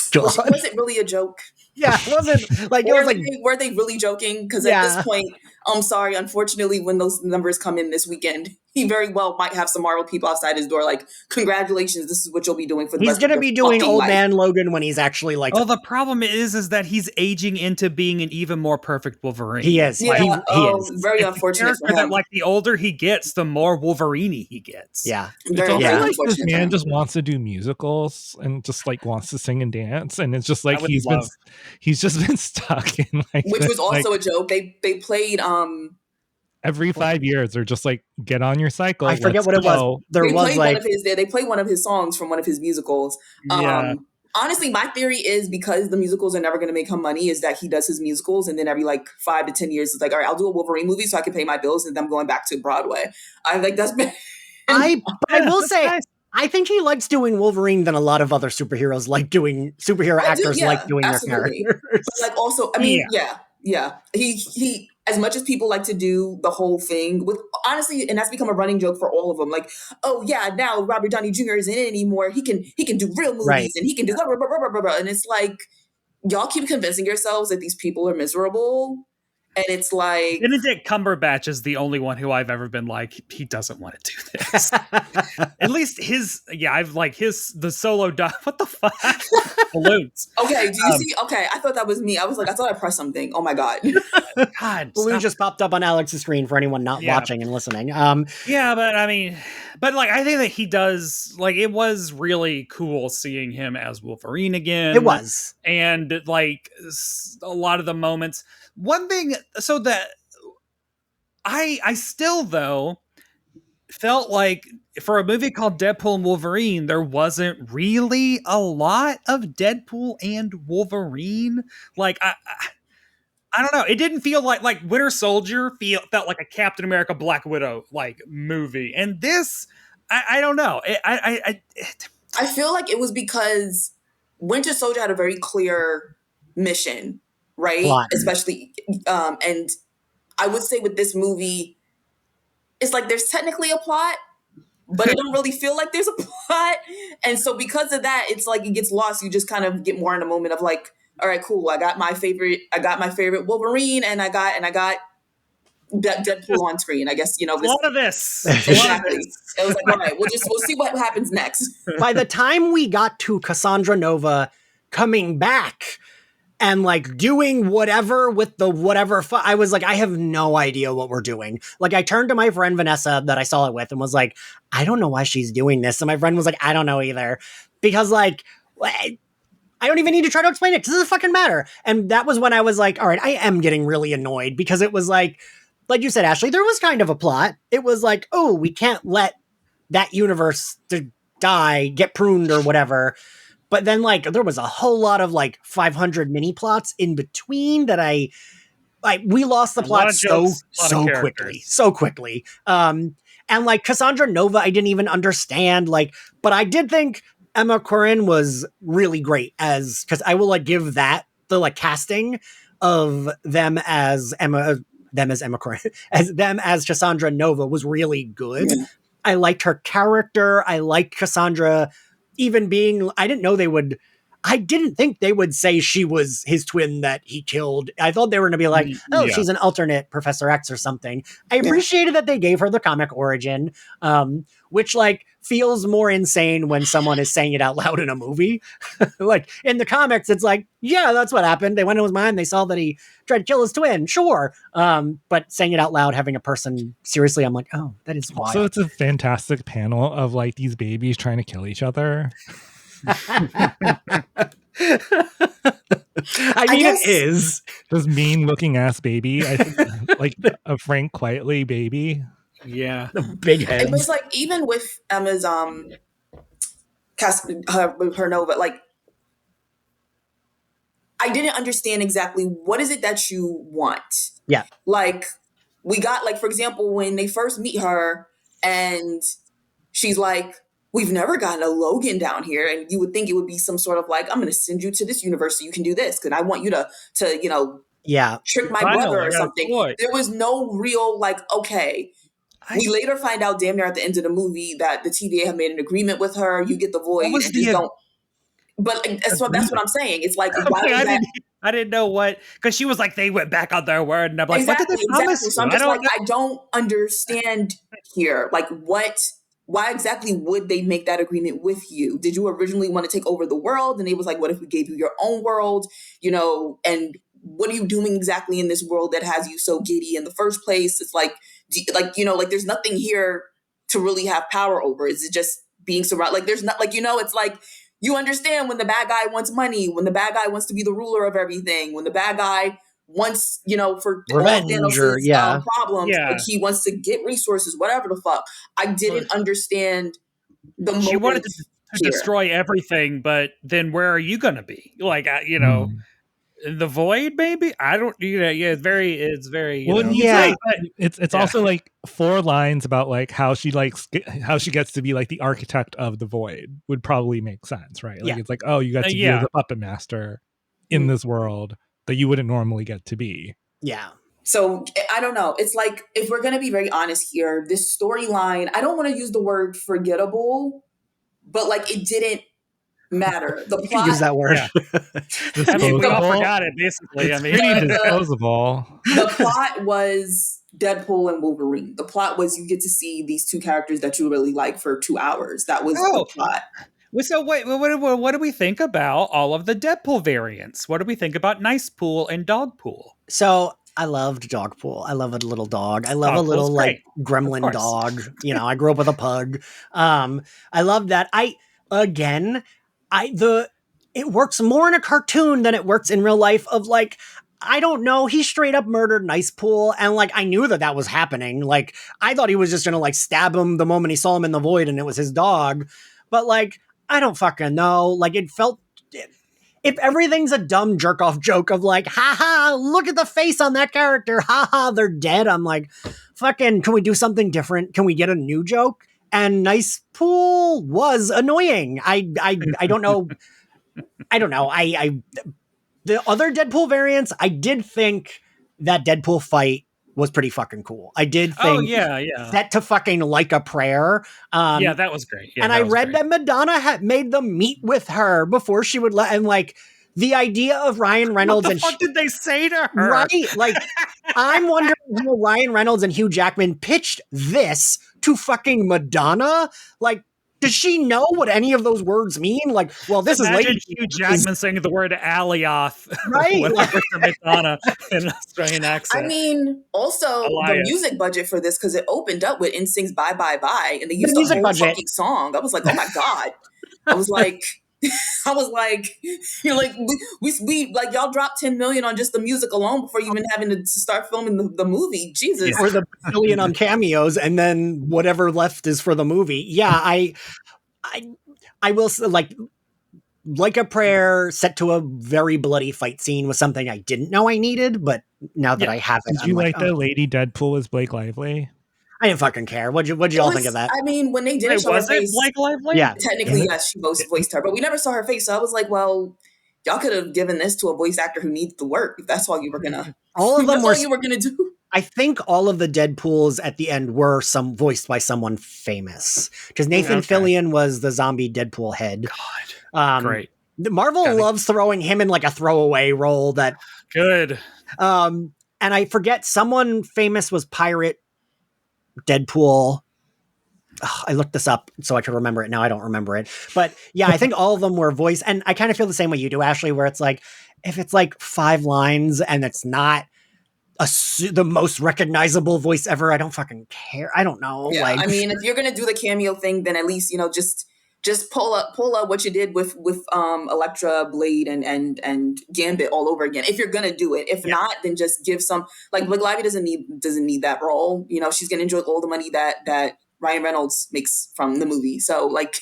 it really a joke? Yeah, it wasn't like, were they really joking? Because at this point, I'm sorry, unfortunately, when those numbers come in this weekend, he very well might have some Marvel people outside his door like, congratulations, this is what you'll be doing for the rest of your life. He's going to be doing Old Man Logan when he's actually like... Oh, the problem is that he's aging into being an even more perfect Wolverine. He is. Yeah, he is. Very unfortunate for him. That, like, the older he gets, the more Wolverine-y he gets. Yeah. Very like this man just wants to do musicals and just like wants to sing and dance, and it's just like he's just been stuck in like... Which was also a joke. They played... Every 5 years, they're just like, get on your cycle. I forget what it was. They played one of his songs from one of his musicals. Yeah. Honestly, my theory is because the musicals are never going to make him money, is that he does his musicals and then every like 5 to 10 years, it's like, all right, I'll do a Wolverine movie so I can pay my bills and then I'm going back to Broadway. I think that's been... I will say, nice. I think he likes doing Wolverine than a lot of other superheroes like doing actors like doing absolutely. Their characters. But like also, I mean, yeah. He as much as people like to do the whole thing with, honestly, and that's become a running joke for all of them. Like, oh yeah, now Robert Downey Jr. isn't in it anymore. He can do real movies and he can do blah, blah, blah, blah, blah. And it's like, y'all keep convincing yourselves that these people are miserable. And it's like... Benedict Cumberbatch is the only one who I've ever been like, he doesn't want to do this. At least the solo... What the fuck? Balloons. Okay, do you see? Okay, I thought that was me. I was like, I thought I pressed something. Oh my God. God. Balloon just popped up on Alex's screen for anyone not watching and listening. Yeah, but I mean... But like, I think that he does... Like, it was really cool seeing him as Wolverine again. It was. And like, a lot of the moments... One thing, so that I still, though, felt like for a movie called Deadpool and Wolverine, there wasn't really a lot of Deadpool and Wolverine. Like, I don't know. It didn't feel like Winter Soldier felt like a Captain America Black Widow like movie. And this, I don't know. I feel like it was because Winter Soldier had a very clear mission. Right? Plot. Especially, and I would say with this movie, it's like there's technically a plot, but it don't really feel like there's a plot. And so because of that, it's like it gets lost. You just kind of get more in a moment of like, all right, cool. I got my favorite Wolverine, and I got Deadpool on screen. I guess, you know, a lot of this. Exactly. It was like, all right, we'll see what happens next. By the time we got to Cassandra Nova coming back and like doing whatever with the whatever, I was like, I have no idea what we're doing. Like, I turned to my friend Vanessa that I saw it with and was like, I don't know why she's doing this. And my friend was like, I don't know either. Because like, I don't even need to try to explain it because it doesn't fucking matter. And that was when I was like, all right, I am getting really annoyed because it was like you said, Ashley, there was kind of a plot. It was like, oh, we can't let that universe to die, get pruned or whatever. But then, like, there was a whole lot of, like, 500 mini-plots in between that we lost the plot so quickly. And, like, Cassandra Nova, I didn't even understand, like, but I did think Emma Corrin was really great because I will, like, give that, the, like, casting of them as Emma Corrin, as Cassandra Nova was really good. Yeah. I liked her character. I liked Cassandra even being, I didn't think they would say she was his twin that he killed. I thought they were going to be like, she's an alternate Professor X or something. I appreciated that they gave her the comic origin, which like feels more insane when someone is saying it out loud in a movie. Like in the comics, it's like, yeah, that's what happened. They went to his mind. They saw that he tried to kill his twin. Sure. But saying it out loud, having a person seriously, I'm like, oh, that is wild. So it's a fantastic panel of like these babies trying to kill each other. I mean, it is this mean looking ass baby. I think like a Frank Quietly baby. Yeah, the big head. It was like even with Emma's her Nova, like, I didn't understand exactly what is it that you want. Yeah. Like, we got, like, for example, when they first meet her and she's like, we've never gotten a Logan down here. And you would think it would be some sort of like, I'm going to send you to this universe so you can do this. Because I want you to, you know, trick my brother or something. There was no real, like, okay. We later find out damn near at the end of the movie that the TVA have made an agreement with her. You get the void and just don't. But that's what I'm saying. It's like, why is that? I didn't know what, because she was like, they went back on their word, and I'm like, what did they promise? So I'm just I don't understand here. Like, why exactly would they make that agreement with you? Did you originally want to take over the world? And it was like, what if we gave you your own world? You know, and what are you doing exactly in this world that has you so giddy in the first place? It's like, you know, like, there's nothing here to really have power over. Is it just being surrounded? Like, there's not, like, you know, it's like, you understand when the bad guy wants money, when the bad guy wants to be the ruler of everything, when the bad guy wants, you know, for revenge or problems, like, he wants to get resources, whatever the fuck. I didn't understand the motive. She wanted to destroy everything, but then where are you going to be? Like, you know, the void, maybe? I don't, you know, it's very, it's also like 4 lines about like how she gets to be like the architect of the void would probably make sense, right? Like, it's like, oh, you got to be the puppet master in this world that you wouldn't normally get to be. Yeah. So I don't know. It's like, if we're going to be very honest here, this storyline, I don't want to use the word forgettable, but like, it didn't matter. The plot, use that word. I mean, we all forgot it, basically. I mean, disposable. The plot was Deadpool and Wolverine. The plot was, you get to see these two characters that you really like for 2 hours. That was the plot. So what do we think about all of the Deadpool variants? What do we think about Nice Pool and Dog Pool? So I loved Dog Pool. I love a little dog. I love a little like gremlin dog. You know, I grew up with a pug. I love that. It works more in a cartoon than it works in real life. Of like, I don't know, he straight up murdered Nice Pool, and like, I knew that was happening. Like, I thought he was just gonna like stab him the moment he saw him in the void, and it was his dog. But like, I don't fucking know. Like, it felt. If everything's a dumb jerk off joke of like, haha, look at the face on that character, haha, they're dead. I'm like, fucking, can we do something different? Can we get a new joke? And Nice Pool was annoying. I don't know. I don't know. The other Deadpool variants, I did think that Deadpool fight was pretty fucking cool. I did think set to fucking Like a Prayer. That was great. And I read that Madonna had made them meet with her before she would and like, the idea of Ryan Reynolds what the fuck did they say to her? Right? Like, I'm wondering how Ryan Reynolds and Hugh Jackman pitched this to fucking Madonna. Like, does she know what any of those words mean? Like, well, this is Lady Hugh Jackman saying the word Alioth, right? Whatever, for Madonna in an Australian accent. I mean, also the music budget for this, because it opened up with NSYNC's "Bye Bye Bye," and they used the whole fucking song. I was like, oh my god! I was like, you're like, we like, y'all dropped $10 million on just the music alone before you even having to start filming the movie. Jesus, or the $1 billion on cameos, and then whatever left is for the movie. Yeah, I will say, like a Prayer set to a very bloody fight scene was something I didn't know I needed, but now that I have it, did you like the Lady Deadpool as Blake Lively? I didn't fucking care. What'd you all think of that? I mean, when they did show her face, Blake Lively? Yeah, technically, yes, she voiced her, but we never saw her face. So I was like, well, y'all could have given this to a voice actor who needs the work if that's all you were gonna. All of them were. All you were gonna do. I think all of the Deadpools at the end were voiced by someone famous, because Nathan Fillion was the zombie Deadpool head. God, great. Marvel loves throwing him in like a throwaway role. Good. And I forget, someone famous was Pirate Deadpool. I looked this up so I could remember it. Now I don't remember it. But yeah, I think all of them were voiced. And I kind of feel the same way you do, Ashley, where it's like, if it's like 5 lines and it's not the most recognizable voice ever, I don't fucking care. I don't know. Yeah, I mean, if you're going to do the cameo thing, then at least, just pull up what you did with Elektra, Blade, and Gambit all over again. If you're gonna do it, if not, then just give some, like, Blake Lively doesn't need that role. She's gonna enjoy all the money that Ryan Reynolds makes from the movie. So like,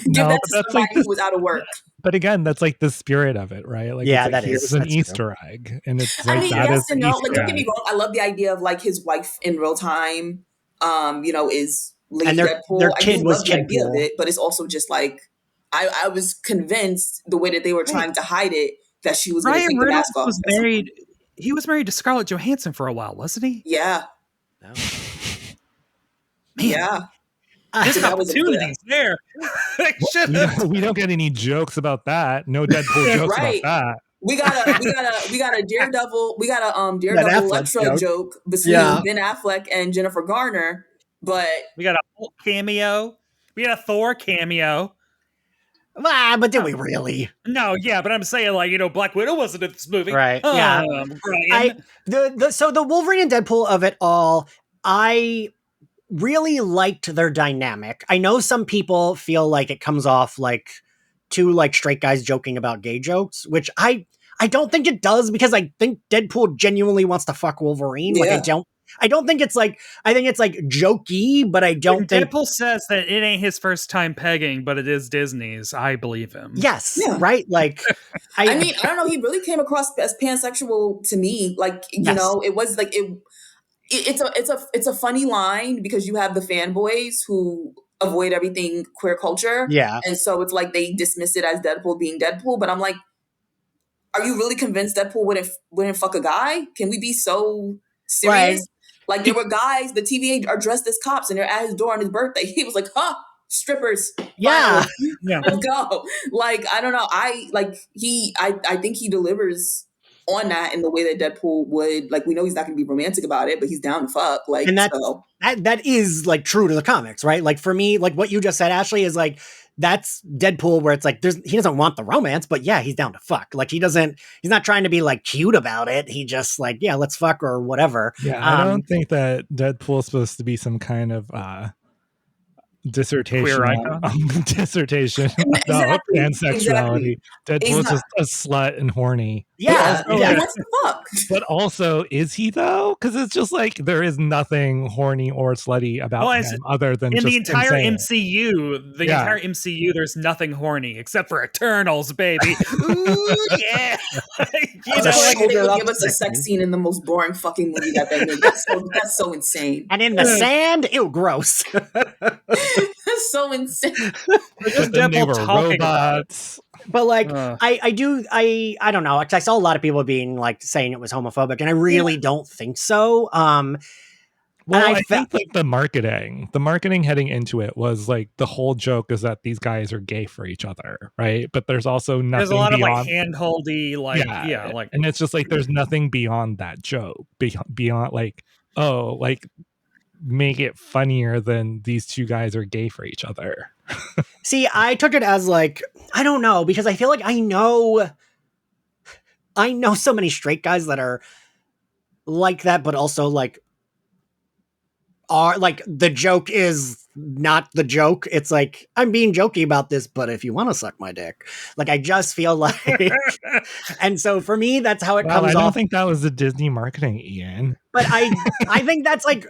Give that to somebody who was out of work. But again, that's like the spirit of it, right? Like, yeah, it's like, here's an Easter egg, and it's like, yes and no. Like, don't get me wrong, I love the idea of like his wife in real time, is Lady Deadpool. Their kid I love the idea of it, but it's also just like I was convinced the way that they were trying to hide it that she was going to take the mask off. He was married to Scarlett Johansson for a while, wasn't he? Yeah. No. Man. Yeah. There's opportunities there. we don't get any jokes about that. No Deadpool jokes about that. We got a Daredevil. We got a Daredevil Electro joke between Ben Affleck and Jennifer Garner. But we got a Hulk cameo. We got a Thor cameo. But did we really? No, yeah, but I'm saying, like, Black Widow wasn't in this movie, right? Yeah. So the Wolverine and Deadpool of it all, I really liked their dynamic. I know some people feel like it comes off like two like straight guys joking about gay jokes, which I don't think it does, because I think Deadpool genuinely wants to fuck Wolverine. Yeah. Like I don't think it's like, I think it's like jokey, but I don't think Deadpool says that it ain't his first time pegging, but it is Disney's. I believe him. Yes. Yeah. Right. Like, I mean, I don't know. He really came across as pansexual to me. Like, it was like, it's a funny line, because you have the fanboys who avoid everything queer culture. Yeah. And so it's like they dismiss it as Deadpool being Deadpool. But I'm like, are you really convinced Deadpool wouldn't fuck a guy? Can we be so serious? Right. Like, there were guys, the TVA are dressed as cops, and they're at his door on his birthday. He was like, strippers. Yeah. Let's go. Like, I don't know. I think he delivers on that in the way that Deadpool would. Like, we know he's not going to be romantic about it, but he's down to fuck. Like, and that is like true to the comics, right? Like, for me, like what you just said, Ashley, is like, that's Deadpool, where it's like he doesn't want the romance, but yeah, he's down to fuck. Like, he's not trying to be like cute about it. He just like, yeah, let's fuck or whatever. Yeah, I don't think that Deadpool is supposed to be some kind of dissertation about pansexuality. Deadpool's just a slut and horny. Yeah, what the fuck? But also, is he though? Because it's just like there is nothing horny or slutty about him other than in just the entire insane. MCU. The entire MCU, there's nothing horny except for Eternals, baby. Ooh, yeah. Give us a sex scene in the most boring fucking movie that they made. That's so insane. And in the sand, ew, gross. That's so insane. Then they were robots. But like, I don't know. I saw a lot of people being like saying it was homophobic, and I really don't think so. Well, I think like the marketing heading into it was like the whole joke is that these guys are gay for each other, right? But there's also nothing. There's a lot beyond, of like hand-holdy, like like, and it's just like there's nothing beyond that joke, beyond like, oh, like make it funnier than these two guys are gay for each other. See, I took it as like, I don't know, because I feel like I know so many straight guys that are like that, but also like are like, the joke is not the joke. It's like, I'm being jokey about this, but if you want to suck my dick, like, I just feel like, and so for me, that's how it comes off. I don't think that was the Disney marketing, Ian. But I think that's like,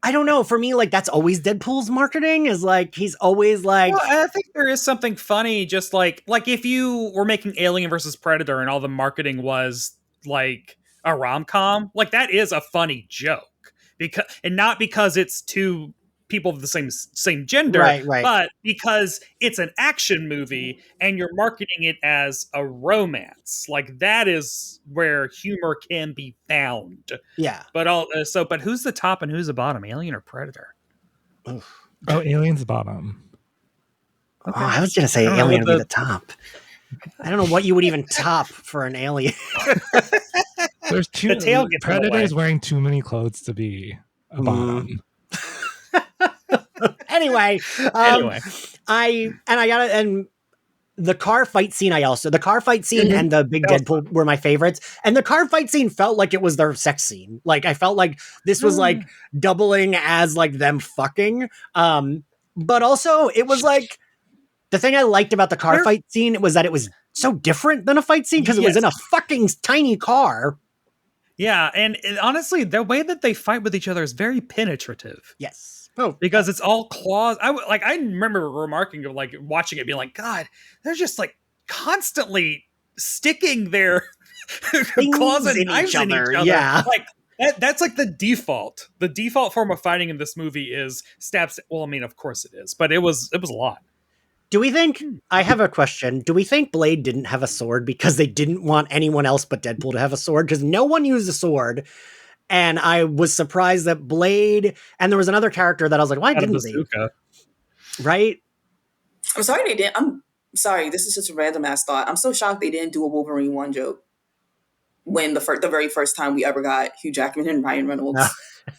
I don't know. For me, like, that's always Deadpool's marketing, is like, he's always like, well, I think there is something funny, just like if you were making Alien versus Predator and all the marketing was like a rom-com, like, that is a funny joke. Not because it's two people of the same gender, right. But because it's an action movie and you're marketing it as a romance. Like, that is where humor can be found. Yeah. But but who's the top and who's the bottom? Alien or Predator? Oh, Alien's the bottom. Okay. Oh, I was gonna say Alien would be the top. I don't know what you would even top for an Alien. There's too many Predator's wearing too many clothes to be a bottom. Anyway, and the car fight scene, and the big Deadpool were my favorites. And the car fight scene felt like it was their sex scene. Like, I felt like this was like doubling as like them fucking. But also it was like, the thing I liked about the car fight scene was that it was so different than a fight scene, because it was in a fucking tiny car. Yeah, and honestly, the way that they fight with each other is very penetrative. Yes. Oh, because it's all claws. I remember remarking of like watching it, being like, God, they're just like constantly sticking their claws and knives in each other. Yeah, like that's like the default. The default form of fighting in this movie is stabs. Well, I mean, of course it is, but it was a lot. Do we think, I have a question. Do we think Blade didn't have a sword because they didn't want anyone else but Deadpool to have a sword? Because no one used a sword. And I was surprised that Blade, and there was another character that I was like, why didn't they? Right? I'm sorry they didn't. I'm sorry, this is just a random ass thought. I'm so shocked they didn't do a Wolverine 1 joke when the very first time we ever got Hugh Jackman and Ryan Reynolds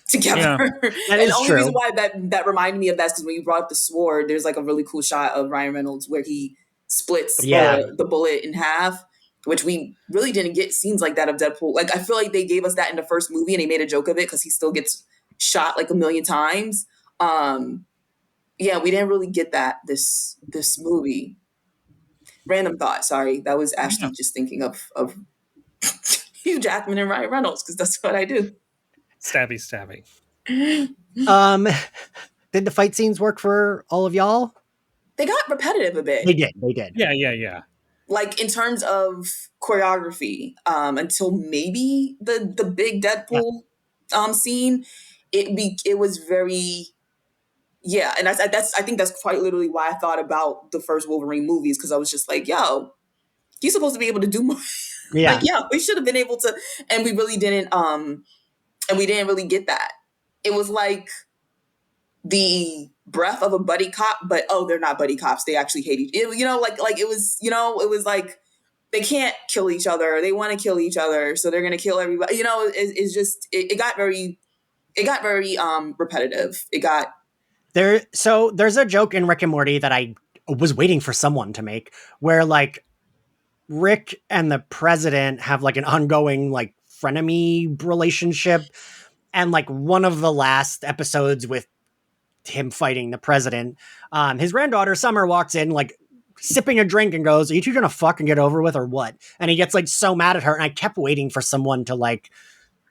together. That and is the only true. reason why that reminded me of that is because when you brought up the sword, there's like a really cool shot of Ryan Reynolds where he splits the bullet in half, which we really didn't get scenes like that of Deadpool. Like, I feel like they gave us that in the first movie and they made a joke of it because he still gets shot like a million times. Yeah, we didn't really get that this movie. Random thought, sorry. That was Ashley just thinking of Hugh Jackman and Ryan Reynolds, because that's what I do. Stabby. Did the fight scenes work for all of y'all? They got repetitive a bit. They did. Yeah. Like in terms of choreography, until maybe the big Deadpool scene, it was very and I think that's quite literally why I thought about the first Wolverine movies, because I was just like, yo, he's supposed to be able to do more. Yeah. Like, we should have been able to, and we really didn't. And we didn't really get that. It was like the breath of a buddy cop, but they're not buddy cops. They actually hate each other. Like it was, it was like they can't kill each other. They want to kill each other, so they're gonna kill everybody. It's just it got very repetitive. It got So there's a joke in Rick and Morty that I was waiting for someone to make, where like Rick and the president have like an ongoing like frenemy relationship, and like one of the last episodes with him fighting the president, his granddaughter Summer walks in like sipping a drink and goes, "Are you two gonna fucking get over with or what?" And he gets like so mad at her, and I kept waiting for someone to like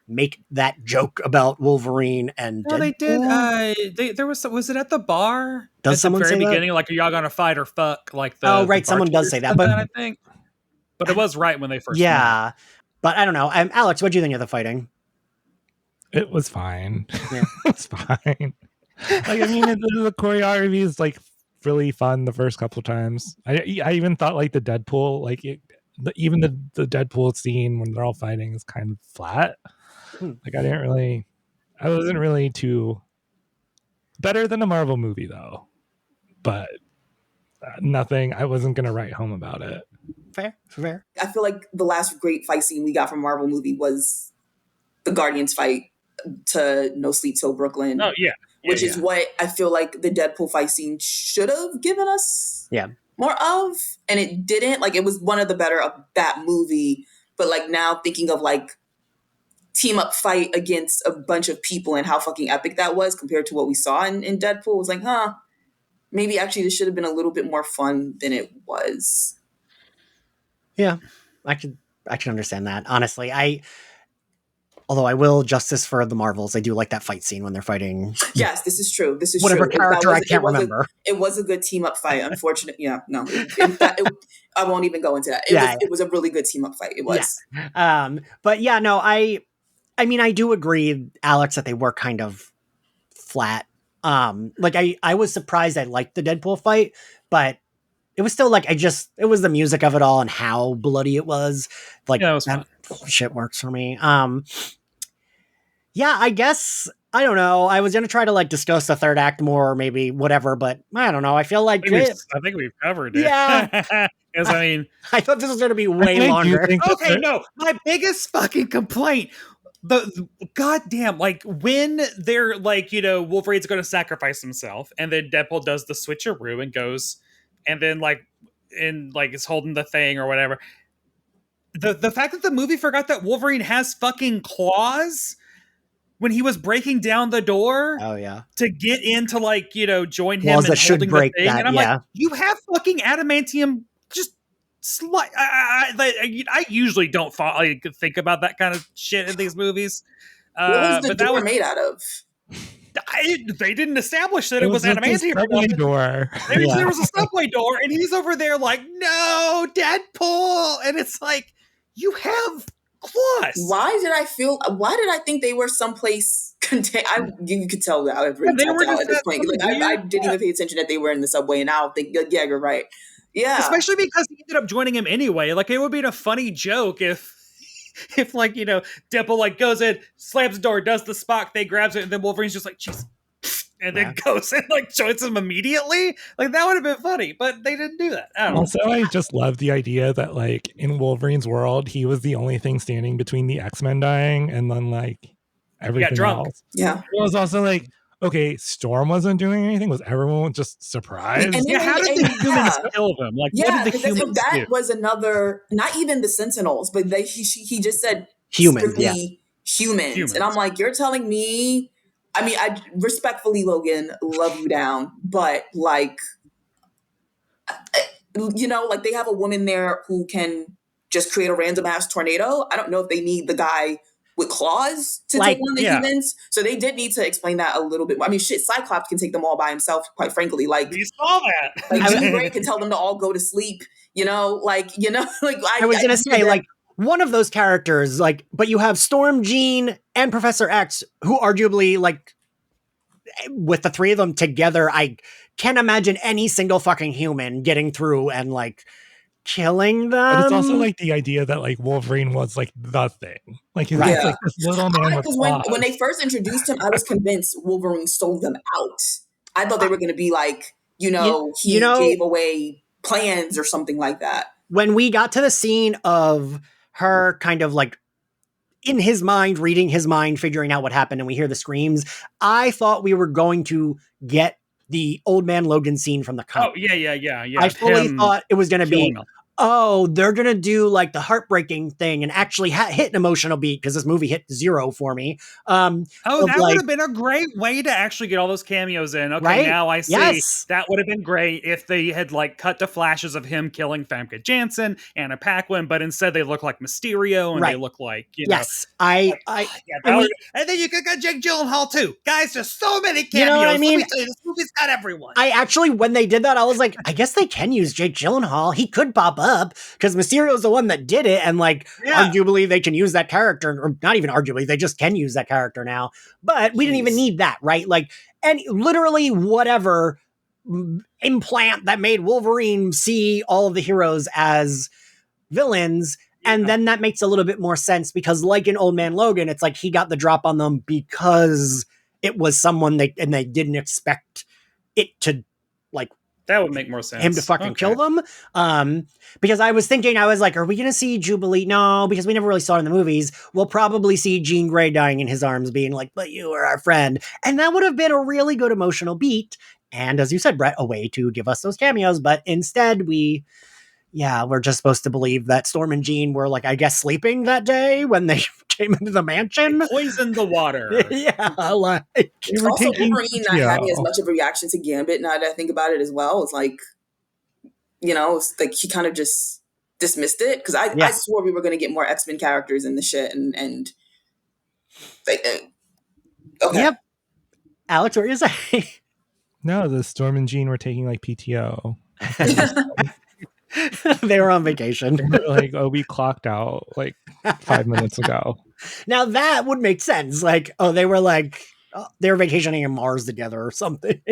make that joke about Wolverine and Deadpool. They did. There was it at the bar? Does at someone the very say beginning, that? Like, are y'all gonna fight or fuck? Like the someone does say that, but I think. But it was right when they first met. But I don't know. Alex, what do you think of the fighting? It was fine. Yeah. It was fine. Like, I mean, the choreography is like really fun the first couple of times. I even thought like the Deadpool, like even the Deadpool scene when they're all fighting is kind of flat. Like I wasn't really too better than a Marvel movie though, but nothing. I wasn't gonna write home about it. Fair. I feel like the last great fight scene we got from a Marvel movie was the Guardians fight to No Sleep Till Brooklyn. Oh yeah. Which is what I feel like the Deadpool fight scene should have given us more of. And it didn't. Like, it was one of the better of that movie. But like now thinking of like team up fight against a bunch of people and how fucking epic that was compared to what we saw in Deadpool, it was like, maybe actually this should have been a little bit more fun than it was. Yeah, I can understand that. Honestly, although I will justice for the Marvels, I do like that fight scene when they're fighting. Yes, this is true. This is whatever true. Character I can't remember. It was a good team up fight. Unfortunately, I won't even go into that. It was a really good team up fight. It was. Yeah. But yeah, no, I mean, I do agree, Alex, that they were kind of flat. Like I was surprised I liked the Deadpool fight, but it was still like, it was the music of it all and how bloody it was. Like, yeah, it was that shit works for me. Yeah, I guess, I don't know. I was going to try to like discuss the third act more, or maybe whatever, but I don't know. I feel like I think we've covered it. Yeah. Because I mean, I thought this was going to be way longer. Okay, no, my biggest fucking complaint, the goddamn, like when they're like, Wolverine's going to sacrifice himself, and then Deadpool does the switcheroo and goes, and then is holding the thing or whatever. The fact that the movie forgot that Wolverine has fucking claws when he was breaking down the door. Oh yeah, to get into join him claws and that should holding break the thing, that, and I'm like, you have fucking adamantium. Just I usually don't think about that kind of shit in these movies. What was the door made out of? They didn't establish that it was adamantium. There was a subway door, and he's over there like, no, Deadpool, and it's like, you have claws. Why did I think they were someplace contained? You could tell that I was really tapped out at this point. Like, I didn't even pay attention that they were in the subway, and I don't think, yeah, you're right. Yeah. Especially because he ended up joining him anyway. Like, it would be a funny joke if like, Deadpool like goes in, slams the door, does the Spock, they grabs it, and then Wolverine's just like, jeez, and then goes and like joins him immediately. Like, that would have been funny, but they didn't do that. I just love the idea that like in Wolverine's world, he was the only thing standing between the X-Men dying and then like everything else. Yeah. It was also like, okay, Storm wasn't doing anything. Was everyone just surprised? And how did the humans kill them? Like, what did the humans that do? was another, not even the Sentinels, but he just said humans. And I'm like, you're telling me, I mean, I respectfully, Logan, love you down, but like, like they have a woman there who can just create a random ass tornado. I don't know if they need the guy with claws to take on the humans. So they did need to explain that a little bit. I mean, shit, Cyclops can take them all by himself, quite frankly. Like, we saw that. Like, Jean Grey can tell them to all go to sleep, like, I was going to say, like, one of those characters, like, but you have Storm, Jean, and Professor X, who arguably, like, with the three of them together, I can't imagine any single fucking human getting through and, like, killing them. But it's also like the idea that like Wolverine was like the thing. Like he's like this little man with claws. When they first introduced him, I was convinced Wolverine stole them out. I thought they were going to be like, he gave away plans or something like that. When we got to the scene of her kind of like in his mind, reading his mind, figuring out what happened, and we hear the screams, I thought we were going to get the Old Man Logan scene from the comic. Oh, yeah. I fully thought it was going to be, they're going to do like the heartbreaking thing and actually hit an emotional beat, because this movie hit 0 for me. That would have been a great way to actually get all those cameos in. Okay, right? Now I see. Yes. That would have been great if they had like cut to flashes of him killing Famke Janssen, Anna Paquin, but instead they look like Mysterio and they look like, and then you could get Jake Gyllenhaal too. Guys, there's so many cameos. You know what I mean? Let me tell you, this movie's got everyone. I actually, when they did that, I was like, I guess they can use Jake Gyllenhaal. He could pop up because Mysterio's the one that did it, and like arguably they can use that character, or not even arguably, they just can use that character now. But we didn't even need that, right? Like, and literally whatever implant that made Wolverine see all of the heroes as villains. And then that makes a little bit more sense, because like in Old Man Logan, it's like he got the drop on them because it was someone they didn't expect it to, like, that would make more sense. Him to fucking kill them. Because I was thinking, I was like, are we going to see Jubilee? No, because we never really saw it in the movies. We'll probably see Jean Grey dying in his arms, being like, but you are our friend. And that would have been a really good emotional beat. And as you said, Brett, a way to give us those cameos. But instead we're just supposed to believe that Storm and Jean were, like, I guess, sleeping that day when they came into the mansion. They poisoned the water. Like. Also, Wolverine not having as much of a reaction to Gambit, now that I think about it as well, it's like, it's like he kind of just dismissed it. Because I swore we were going to get more X-Men characters in the shit. And okay. Yep. Alex, what are you saying? No, the Storm and Jean were taking, like, PTO. They were on vacation. Like, we clocked out like 5 minutes ago. Now that would make sense. Like, they were vacationing in Mars together or something.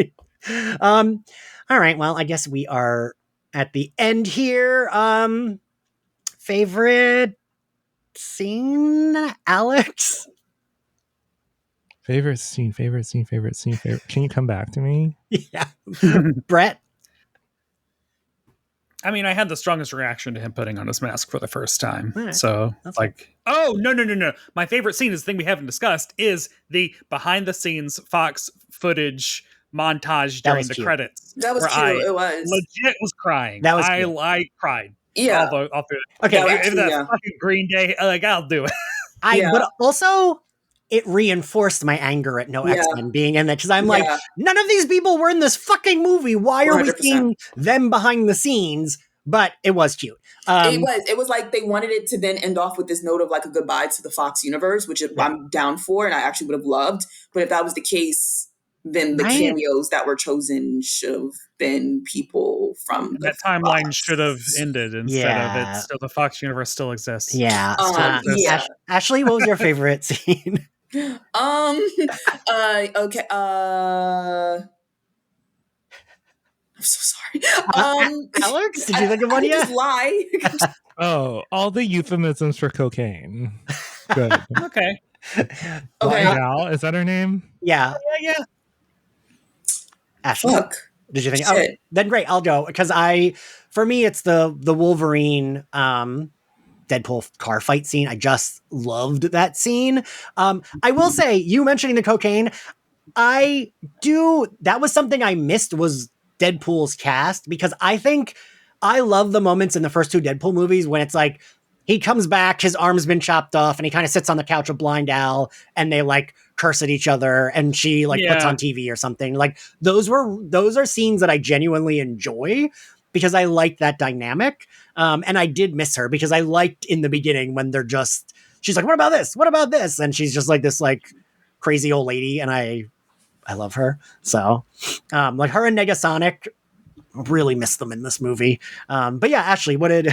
All right. Well, I guess we are at the end here. Favorite scene, Alex? Favorite scene. Can you come back to me? Yeah. Brett? I mean, I had the strongest reaction to him putting on his mask for the first time. Right. So, that's like, oh, no. My favorite scene is the thing we haven't discussed is the behind the scenes Fox footage montage during the credits. That was cute. It was. Legit was crying. That was I cried. Yeah. All through it. Okay. If that's fucking Green Day, like, I'll do it. But also, it reinforced my anger at no X-Men being in it, because I'm like, none of these people were in this fucking movie. Why are 100%. We seeing them behind the scenes? But it was cute. It was like they wanted it to then end off with this note of like a goodbye to the Fox universe, which I'm down for, and I actually would have loved. But if that was the case, then the cameos that were chosen should have been people from that timeline should have ended instead of it. Still, the Fox universe still exists. Yeah. Ashley, what was your favorite scene? Okay. I'm so sorry. Alex, did you think of one yet? Just lie. All the euphemisms for cocaine. Good. Okay. Gal, is that her name? Yeah. Ashley, did you think? Oh, then great, I'll go because for me, it's the Wolverine Deadpool car fight scene. I just loved that scene. I will say, you mentioning the cocaine, that was something I missed was Deadpool's cast, because I think I love the moments in the first two Deadpool movies when it's like he comes back, his arm's been chopped off, and he kind of sits on the couch with Blind Al, and they like curse at each other, and she puts on TV or something. Like those are scenes that I genuinely enjoy because I like that dynamic. And I did miss her because I liked in the beginning when she's like, what about this? What about this? And she's just like this crazy old lady, and I love her. So her and Negasonic, really missed them in this movie. But yeah, Ashley, what did...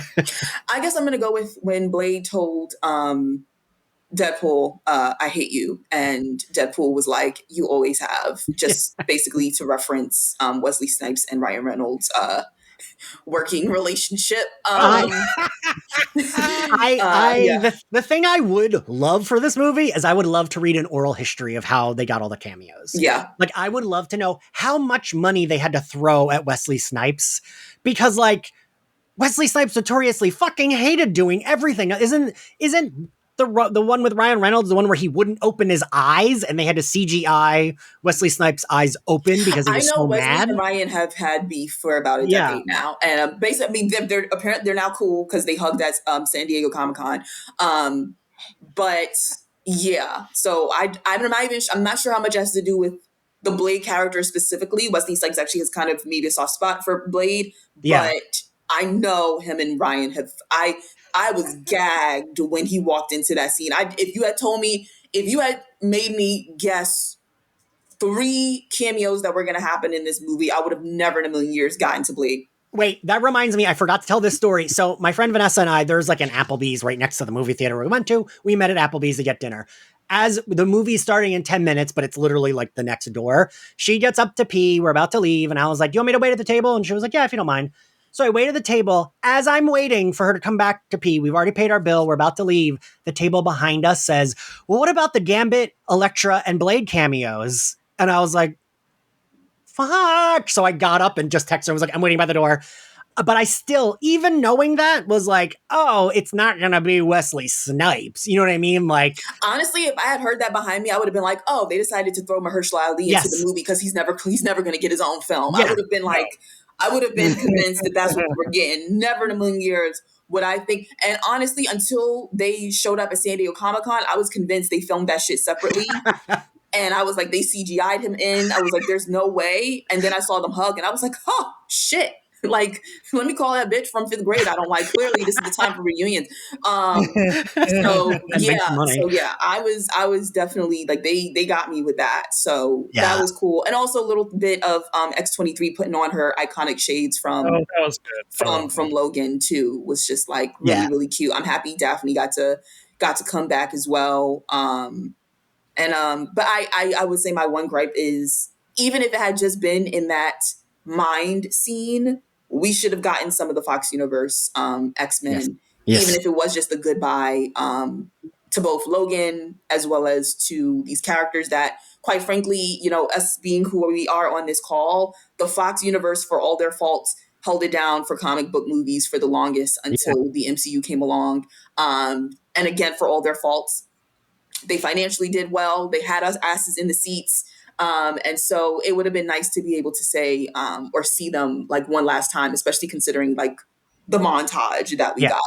I guess I'm going to go with when Blade told Deadpool, I hate you. And Deadpool was like, you always have. Just basically to reference Wesley Snipes and Ryan Reynolds' working relationship. The thing I would love for this movie is I would love to read an oral history of how they got all the cameos. Yeah. Like I would love to know how much money they had to throw at Wesley Snipes, because Wesley Snipes notoriously fucking hated doing everything. Isn't the one with Ryan Reynolds the one where he wouldn't open his eyes and they had to CGI Wesley Snipes' eyes open because he was so mad? Wesley and Ryan have had beef for about a decade now, and basically, they're now cool because they hugged at San Diego Comic-Con. But yeah, so I'm not sure how much it has to do with the Blade character specifically. Wesley Snipes actually has kind of maybe a soft spot for Blade, but I know him and Ryan have. I was gagged when he walked into that scene. If you had made me guess 3 cameos that were going to happen in this movie, I would have never in a million years gotten to Blade. Wait, that reminds me, I forgot to tell this story. So my friend Vanessa and I, there's an Applebee's right next to the movie theater we went to. We met at Applebee's to get dinner. As the movie's starting in 10 minutes, but it's literally the next door, she gets up to pee. We're about to leave. And I was like, do you want me to wait at the table? And she was like, yeah, if you don't mind. So I waited at the table. As I'm waiting for her to come back to pee, we've already paid our bill. We're about to leave. The table behind us says, well, what about the Gambit, Elektra, and Blade cameos? And I was like, fuck. So I got up and just texted her. I was like, I'm waiting by the door. But I still, even knowing that, was like, oh, it's not going to be Wesley Snipes. You know what I mean? Honestly, if I had heard that behind me, I would have been like, oh, they decided to throw Mahershala Ali into the movie because he's never going to get his own film. Yeah. I would have been convinced that that's what we're getting. Never in a million years would I think. And honestly, until they showed up at San Diego Comic-Con, I was convinced they filmed that shit separately. And I was like, they CGI'd him in. I was like, there's no way. And then I saw them hug and I was like, oh, shit. Let me call that bitch from 5th grade I don't like. Clearly, this is the time for reunions. So yeah, I was definitely they got me with that. So that was cool. And also a little bit of X-23 putting on her iconic shades from that was good. From Logan too was just really, really cute. I'm happy Daphne got to come back as well. But I would say my one gripe is, even if it had just been in that mind scene, we should have gotten some of the Fox Universe X-Men, even if it was just a goodbye to both Logan as well as to these characters that, quite frankly, us being who we are on this call, the Fox Universe, for all their faults, held it down for comic book movies for the longest until the MCU came along. And again, for all their faults, they financially did well. They had us asses in the seats. And so it would have been nice to be able to say or see them one last time, especially considering the montage that we got.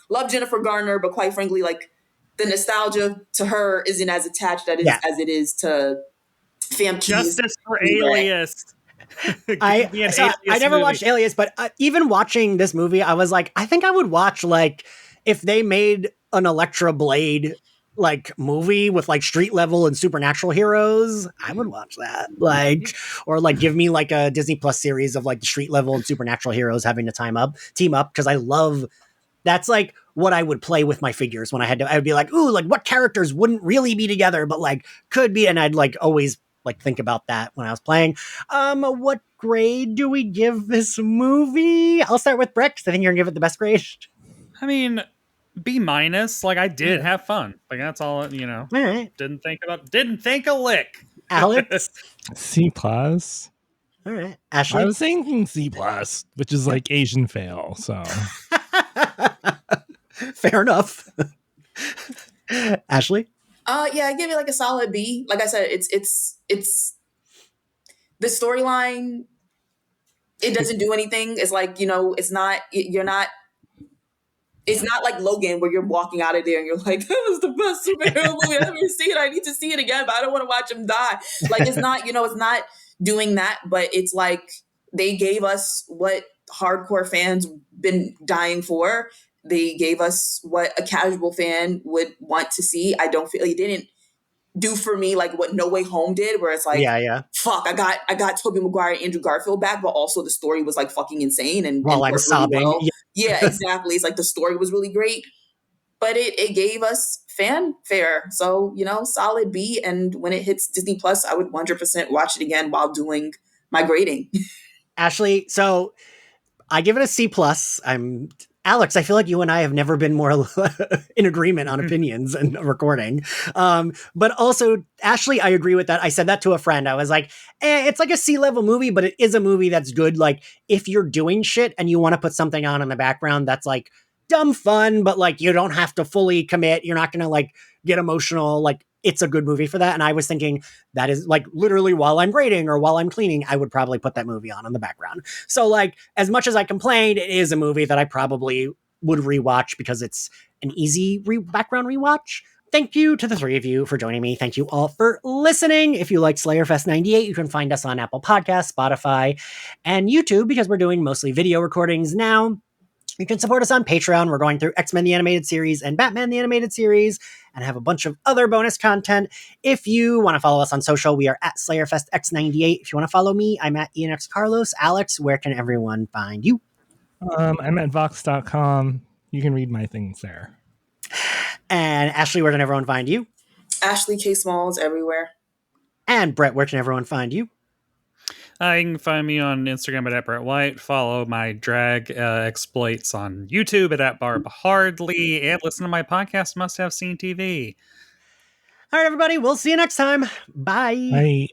Love Jennifer Garner, but quite frankly, the nostalgia to her isn't as attached as it is to Famke. Justice for Alias. I never watched Alias, but even watching this movie, I was like, I think I would watch if they made an Elektra Blade like movie with like street level and supernatural heroes, I would watch that. Like, or like give me like a Disney Plus series of like the street level and supernatural heroes having to team up because I love. That's like what I would play with my figures when I would be like, ooh, like what characters wouldn't really be together, but like could be. And I'd like always like think about that when I was playing. What grade do we give this movie? I'll start with Brett, because I think you're gonna give it the best grade. I mean, B-. Like I did have fun. Like that's all, you know. All right. Didn't think a lick. Alex? C+. All right. Ashley? I was thinking C+, which is like Asian fail, so. Fair enough. Ashley? Yeah, I give it like a solid B. Like I said, it's the storyline. It doesn't do anything. It's like, you know, it's not like Logan where you're walking out of there and you're like, that was the best superhero movie I've ever seen. I need to see it again, but I don't want to watch him die. Like, it's not, you know, it's not doing that, but it's like they gave us what hardcore fans been dying for. They gave us what a casual fan would want to see. I don't feel it didn't do for me like what No Way Home did, where it's like, fuck, I got Tobey Maguire and Andrew Garfield back, but also the story was like fucking insane and while I'm sobbing. Really well. Yeah, exactly. It's like the story was really great, but it gave us fanfare. So, you know, solid B. And when it hits Disney Plus, I would 100% watch it again while doing my grading. Ashley, so I give it a C+. Alex, I feel like you and I have never been more in agreement on opinions and recording. But also, Ashley, I agree with that. I said that to a friend. I was like, it's like a C-level movie, but it is a movie that's good. Like, if you're doing shit and you want to put something on in the background that's like dumb fun, but like you don't have to fully commit. You're not going to like get emotional. Like, it's a good movie for that. And I was thinking that is like literally while I'm grading or while I'm cleaning, I would probably put that movie on in the background. So like, as much as I complained, it is a movie that I probably would rewatch because it's an easy background rewatch. Thank you to the three of you for joining me. Thank you all for listening. If you like Slayerfest 98, you can find us on Apple Podcasts, Spotify, and YouTube because we're doing mostly video recordings now. You can support us on Patreon. We're going through X-Men the Animated Series and Batman the Animated Series and have a bunch of other bonus content. If you want to follow us on social, we are at SlayerFestX98. If you want to follow me, I'm at ENXCarlos. Alex, where can everyone find you? I'm at Vox.com. You can read my things there. And Ashley, where can everyone find you? Ashley K. Smalls everywhere. And Brett, where can everyone find you? You can find me on Instagram at Brett White. Follow my drag exploits on YouTube at Barb Hardly. And listen to my podcast, Must Have Seen TV. All right, everybody. We'll see you next time. Bye. Bye.